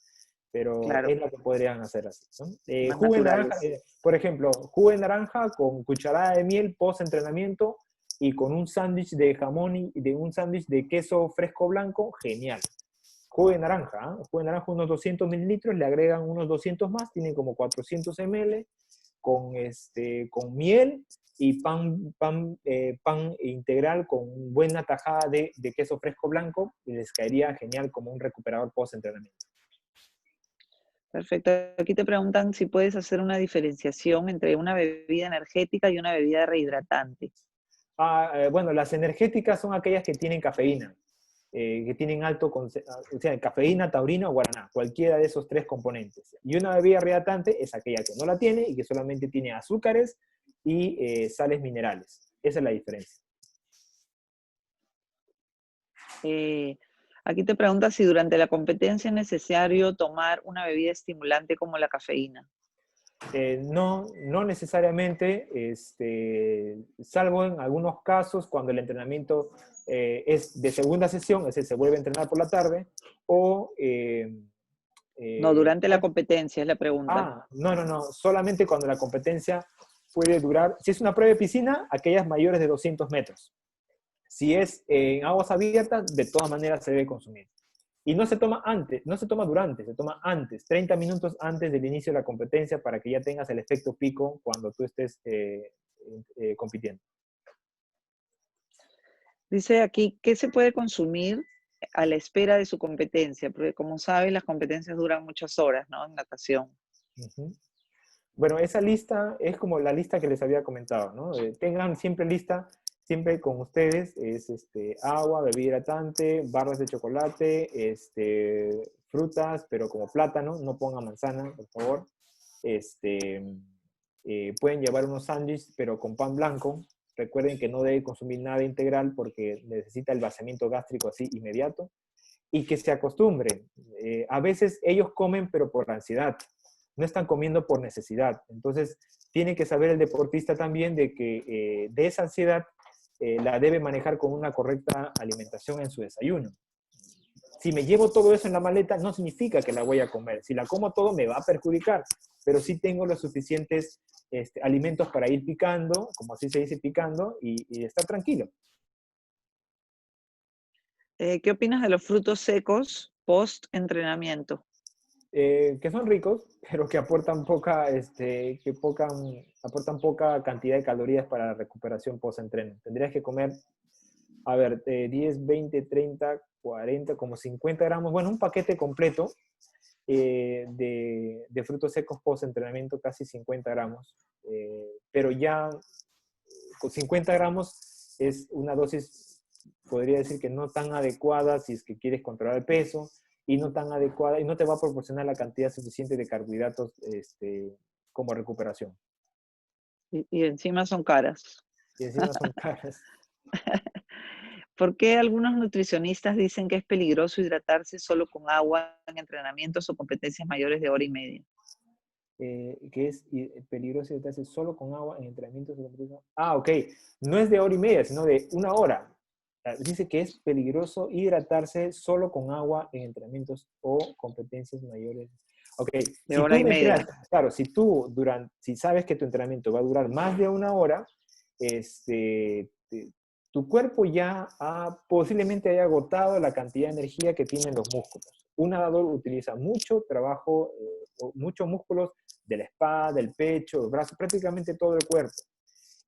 Pero Claro, es lo que podrían hacer así, ¿no? más Jugo de naranja, naturales. por ejemplo, jugo de naranja con cucharada de miel post-entrenamiento y con un sándwich de jamón y de un sándwich de queso fresco blanco, genial. Jugo de naranja, ¿eh? Jugo de naranja unos 200 mililitros, le agregan unos 200 más, tienen como 400 ml, con miel y pan integral con buena tajada de queso fresco blanco, y les caería genial como un recuperador post-entrenamiento. Perfecto. Aquí te preguntan si puedes hacer una diferenciación entre una bebida energética y una bebida rehidratante. Bueno, las energéticas son aquellas que tienen cafeína, que tienen o sea, cafeína, taurina o guaraná, cualquiera de esos 3 componentes. Y una bebida rehidratante es aquella que no la tiene y que solamente tiene azúcares y sales minerales. Esa es la diferencia. Aquí te pregunta si durante la competencia es necesario tomar una bebida estimulante como la cafeína. No necesariamente, salvo en algunos casos cuando el entrenamiento es de segunda sesión, es decir, se vuelve a entrenar por la tarde, o... No, durante la competencia es la pregunta. no, solamente cuando la competencia puede durar, si es una prueba de piscina, aquellas mayores de 200 metros. Si es en aguas abiertas, de todas maneras se debe consumir. Y no se toma antes, no se toma durante, se toma antes, 30 minutos antes del inicio de la competencia para que ya tengas el efecto pico cuando tú estés compitiendo. Dice aquí, ¿qué se puede consumir a la espera de su competencia? Porque como sabes, las competencias duran muchas horas, ¿no? En natación. Uh-huh. Bueno, esa lista es como la lista que les había comentado, ¿no? Tengan siempre lista, siempre con ustedes, es agua, bebida hidratante, barras de chocolate, frutas, pero como plátano, no pongan manzana, por favor. Pueden llevar unos sándwiches, pero con pan blanco. Recuerden que no deben consumir nada integral porque necesita el vaciamiento gástrico así inmediato. Y que se acostumbren. A veces ellos comen, pero por la ansiedad. No están comiendo por necesidad. Entonces, tiene que saber el deportista también de que de esa ansiedad la debe manejar con una correcta alimentación en su desayuno. Si me llevo todo eso en la maleta, no significa que la voy a comer. Si la como todo, me va a perjudicar. Pero sí tengo los suficientes alimentos para ir picando, como así se dice, picando, y estar tranquilo. ¿Qué opinas de los frutos secos post-entrenamiento? Que son ricos, pero que aportan aportan poca cantidad de calorías para la recuperación post-entreno. Tendrías que comer, a ver, 10, 20, 30, 40, como 50 gramos, bueno, un paquete completo de frutos secos post-entrenamiento, casi 50 gramos. Pero ya con 50 gramos es una dosis, podría decir que no tan adecuada si es que quieres controlar el peso. y no tan adecuada y no te va a proporcionar la cantidad suficiente de carbohidratos como recuperación. Y encima son caras. Y encima son caras. ¿Por qué algunos nutricionistas dicen que es peligroso hidratarse solo con agua en entrenamientos o competencias mayores de hora y media? Que es peligroso hidratarse solo con agua en entrenamientos. Ah, ok. No es de hora y media, sino de 1 hora. Dice que es peligroso hidratarse solo con agua en entrenamientos o competencias mayores. Ok, De si hora tú y me media. entrenas, claro, si sabes que tu entrenamiento va a durar más de 1 hora, tu cuerpo ya posiblemente haya agotado la cantidad de energía que tienen los músculos. Un nadador utiliza mucho trabajo, muchos músculos de la espalda, del pecho, los brazos, prácticamente todo el cuerpo.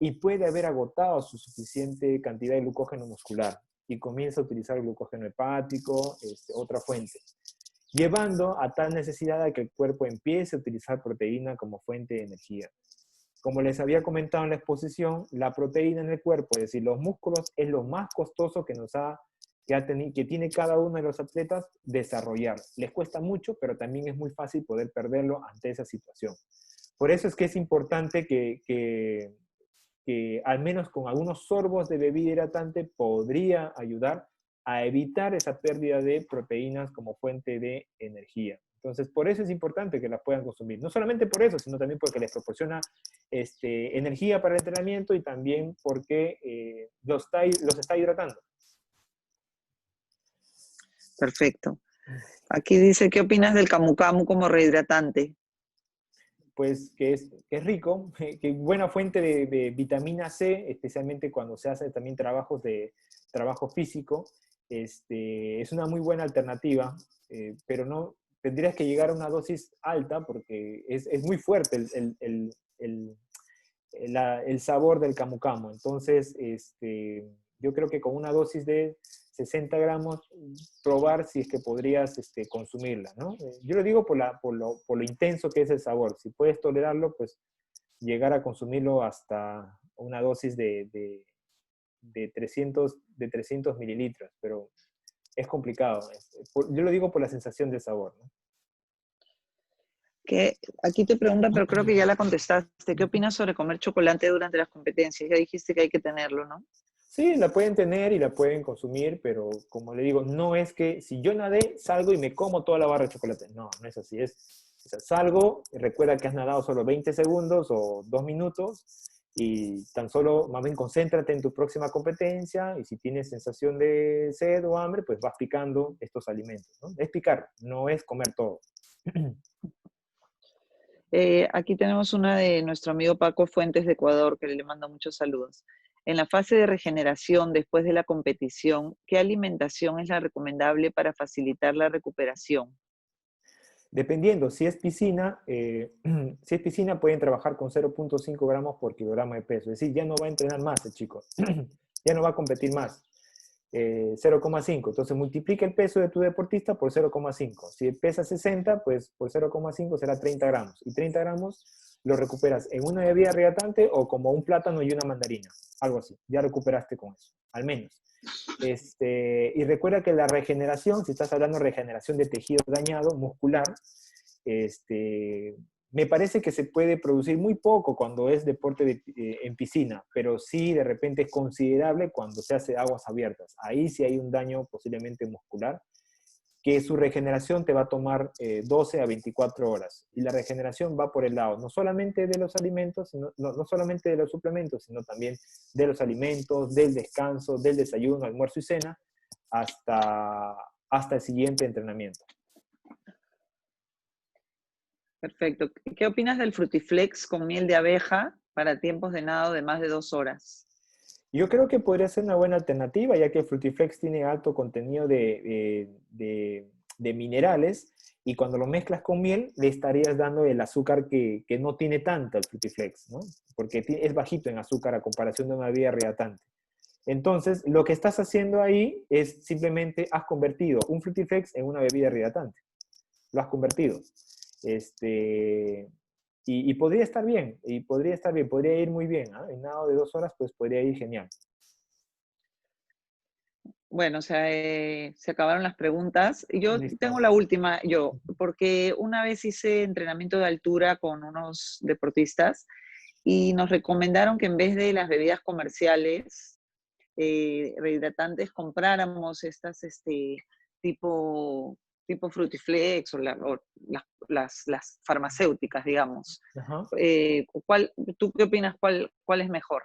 Y puede haber agotado su suficiente cantidad de glucógeno muscular y comienza a utilizar el glucógeno hepático, otra fuente, llevando a tal necesidad de que el cuerpo empiece a utilizar proteína como fuente de energía. Como les había comentado en la exposición, la proteína en el cuerpo, es decir, los músculos, es lo más costoso que tiene cada uno de los atletas desarrollar. Les cuesta mucho, pero también es muy fácil poder perderlo ante esa situación. Por eso es que es importante que al menos con algunos sorbos de bebida hidratante podría ayudar a evitar esa pérdida de proteínas como fuente de energía. Entonces, por eso es importante que las puedan consumir. No solamente por eso, sino también porque les proporciona energía para el entrenamiento y también porque los está hidratando. Perfecto. Aquí dice, ¿qué opinas del camu camu como rehidratante? Pues que es rico, que buena fuente de vitamina C, especialmente cuando se hace también trabajo físico. Es una muy buena alternativa, pero no tendrías que llegar a una dosis alta porque es muy fuerte el sabor del camu camu. Entonces, yo creo que con una dosis de 60 gramos, probar si es que podrías consumirla, ¿no? Yo lo digo por lo intenso que es el sabor. Si puedes tolerarlo, pues llegar a consumirlo hasta una dosis de 300 mililitros, pero es complicado. Yo lo digo por la sensación de sabor, ¿no? Que aquí te pregunta, pero creo que ya la contestaste. ¿Qué opinas sobre comer chocolate durante las competencias? Ya dijiste que hay que tenerlo, ¿no? Sí, la pueden tener y la pueden consumir, pero como le digo, no es que si yo nadé, salgo y me como toda la barra de chocolate. No, no es así. O sea, salgo, recuerda que has nadado solo 20 segundos o 2 minutos y tan solo, más bien, concéntrate en tu próxima competencia y si tienes sensación de sed o hambre, pues vas picando estos alimentos, ¿no? Es picar, no es comer todo. Aquí tenemos una de nuestro amigo Paco Fuentes de Ecuador, que le manda muchos saludos. En la fase de regeneración después de la competición, ¿qué alimentación es la recomendable para facilitar la recuperación? Dependiendo, si es piscina, si es piscina pueden trabajar con 0,5 gramos por kilogramo de peso. Es decir, ya no va a entrenar más el chico, ya no va a competir más. 0,5. Entonces multiplica el peso de tu deportista por 0,5. Si pesa 60, pues por 0,5 será 30 gramos. Y 30 gramos lo recuperas en una bebida rehidratante o como un plátano y una mandarina. Algo así. Ya recuperaste con eso, al menos. Y recuerda que la regeneración, si estás hablando de regeneración de tejido dañado, muscular, me parece que se puede producir muy poco cuando es deporte en piscina, pero sí de repente es considerable cuando se hace aguas abiertas. Ahí sí hay un daño posiblemente muscular, que su regeneración te va a tomar 12 a 24 horas. Y la regeneración va por el lado no solamente de los alimentos, no solamente de los suplementos, sino también de los alimentos, del descanso, del desayuno, almuerzo y cena, hasta el siguiente entrenamiento. Perfecto. ¿Qué opinas del Frutiflex con miel de abeja para tiempos de nado de más de 2 horas? Yo creo que podría ser una buena alternativa, ya que el Frutiflex tiene alto contenido de minerales y cuando lo mezclas con miel le estarías dando el azúcar que no tiene tanto el Frutiflex, ¿no? Porque es bajito en azúcar a comparación de una bebida rehidratante. Entonces, lo que estás haciendo ahí es simplemente has convertido un Frutiflex en una bebida rehidratante. Lo has convertido. Y podría estar bien, podría ir muy bien, ¿eh? En nado de 2 horas, pues podría ir genial. Bueno, se acabaron las preguntas. Yo Listo. tengo la última, porque una vez hice entrenamiento de altura con unos deportistas y nos recomendaron que en vez de las bebidas comerciales rehidratantes compráramos estas tipo, tipo Frutiflex o las farmacéuticas, digamos. Ajá. ¿Tú qué opinas? ¿Cuál es mejor?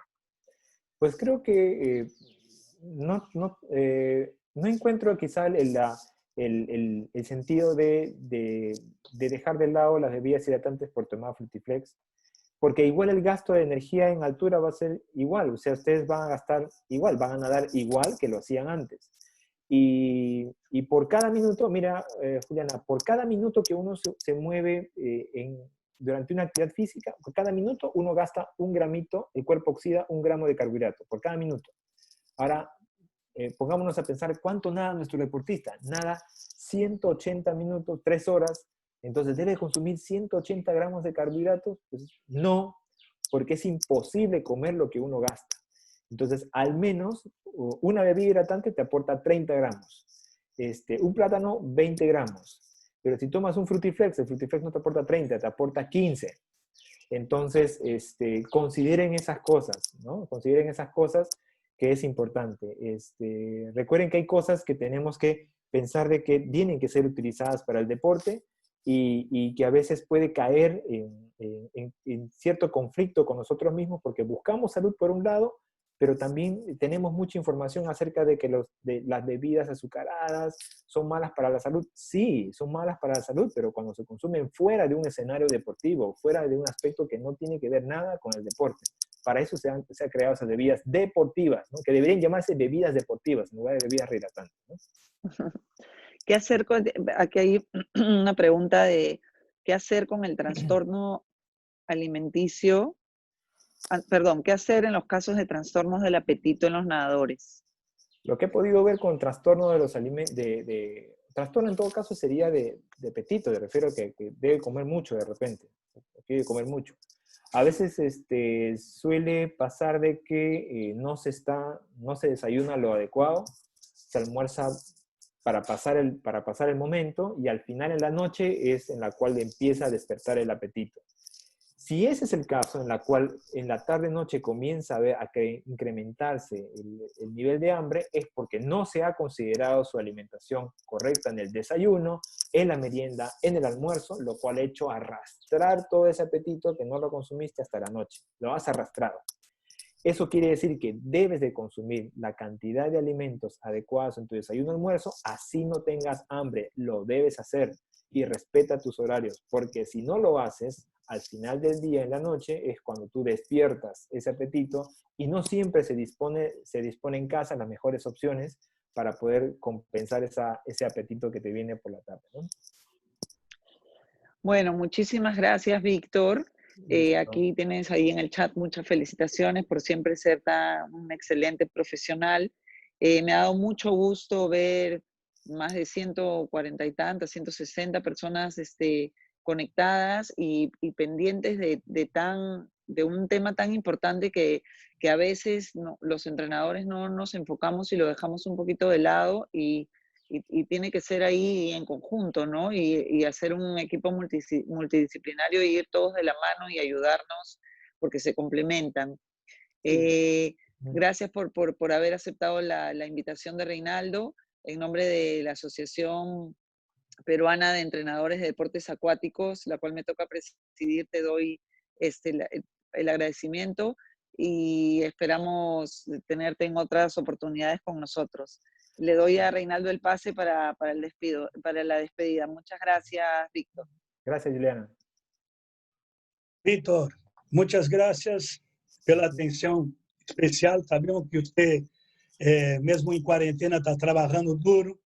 Pues creo que no encuentro quizá el sentido de dejar de lado las bebidas hidratantes por tomar Frutiflex, porque igual el gasto de energía en altura va a ser igual, o sea, ustedes van a gastar igual, van a nadar igual que lo hacían antes. Y por cada minuto, mira, Juliana, por cada minuto que uno se mueve durante una actividad física, por cada minuto uno gasta un gramito, el cuerpo oxida 1 gramo de carbohidrato, por cada minuto. Ahora, pongámonos a pensar cuánto nada nuestro deportista. Nada 180 minutos, 3 horas, entonces debe consumir 180 gramos de carbohidratos. Pues no, porque es imposible comer lo que uno gasta. Entonces, al menos una bebida hidratante te aporta 30 gramos. Un plátano, 20 gramos. Pero si tomas un Frutiflex, el Frutiflex no te aporta 30, te aporta 15. Entonces, consideren esas cosas, ¿no? Consideren esas cosas que es importante. Recuerden que hay cosas que tenemos que pensar de que tienen que ser utilizadas para el deporte y que a veces puede caer en cierto conflicto con nosotros mismos porque buscamos salud por un lado, pero también tenemos mucha información acerca de que las bebidas azucaradas son malas para la salud. Sí, son malas para la salud, pero cuando se consumen fuera de un escenario deportivo, fuera de un aspecto que no tiene que ver nada con el deporte. Para eso se han creado esas bebidas deportivas, ¿no? Que deberían llamarse bebidas deportivas en lugar de bebidas rehidratantes, ¿no? ¿Qué hacer aquí hay una pregunta de qué hacer con el trastorno alimenticio? Perdón, ¿qué hacer en los casos de trastornos del apetito en los nadadores? Lo que he podido ver con trastorno de los alimentos, trastorno en todo caso sería de apetito, me refiero a que debe comer mucho de repente, quiere comer mucho. A veces suele pasar de que no se desayuna lo adecuado, se almuerza para pasar el momento y al final en la noche es en la cual empieza a despertar el apetito. Si ese es el caso en la cual en la tarde-noche comienza a incrementarse el nivel de hambre, es porque no se ha considerado su alimentación correcta en el desayuno, en la merienda, en el almuerzo, lo cual ha hecho arrastrar todo ese apetito que no lo consumiste hasta la noche. Lo has arrastrado. Eso quiere decir que debes de consumir la cantidad de alimentos adecuados en tu desayuno y almuerzo, así no tengas hambre. Lo debes hacer y respeta tus horarios, porque si no lo haces, al final del día, en la noche, es cuando tú despiertas ese apetito y no siempre se dispone en casa las mejores opciones para poder compensar ese apetito que te viene por la tarde, ¿no? Bueno, muchísimas gracias, Víctor. Aquí tienes ahí en el chat muchas felicitaciones por siempre ser un excelente profesional. Me ha dado mucho gusto ver más de 140 y tantas, 160 personas conectadas y pendientes de un tema tan importante que a veces los entrenadores no nos enfocamos y lo dejamos un poquito de lado y tiene que ser ahí en conjunto, ¿no? Y hacer un equipo multidisciplinario y ir todos de la mano y ayudarnos porque se complementan. Gracias por haber aceptado la invitación de Reinaldo. En nombre de la Asociación Peruana de Entrenadores de Deportes Acuáticos, la cual me toca presidir, te doy el agradecimiento y esperamos tenerte en otras oportunidades con nosotros. Le doy a Reinaldo el pase para la despedida. Muchas gracias, Víctor. Gracias, Juliana. Víctor, muchas gracias pela atención especial. Sabemos que usted, mesmo em quarentena, está trabalhando duro.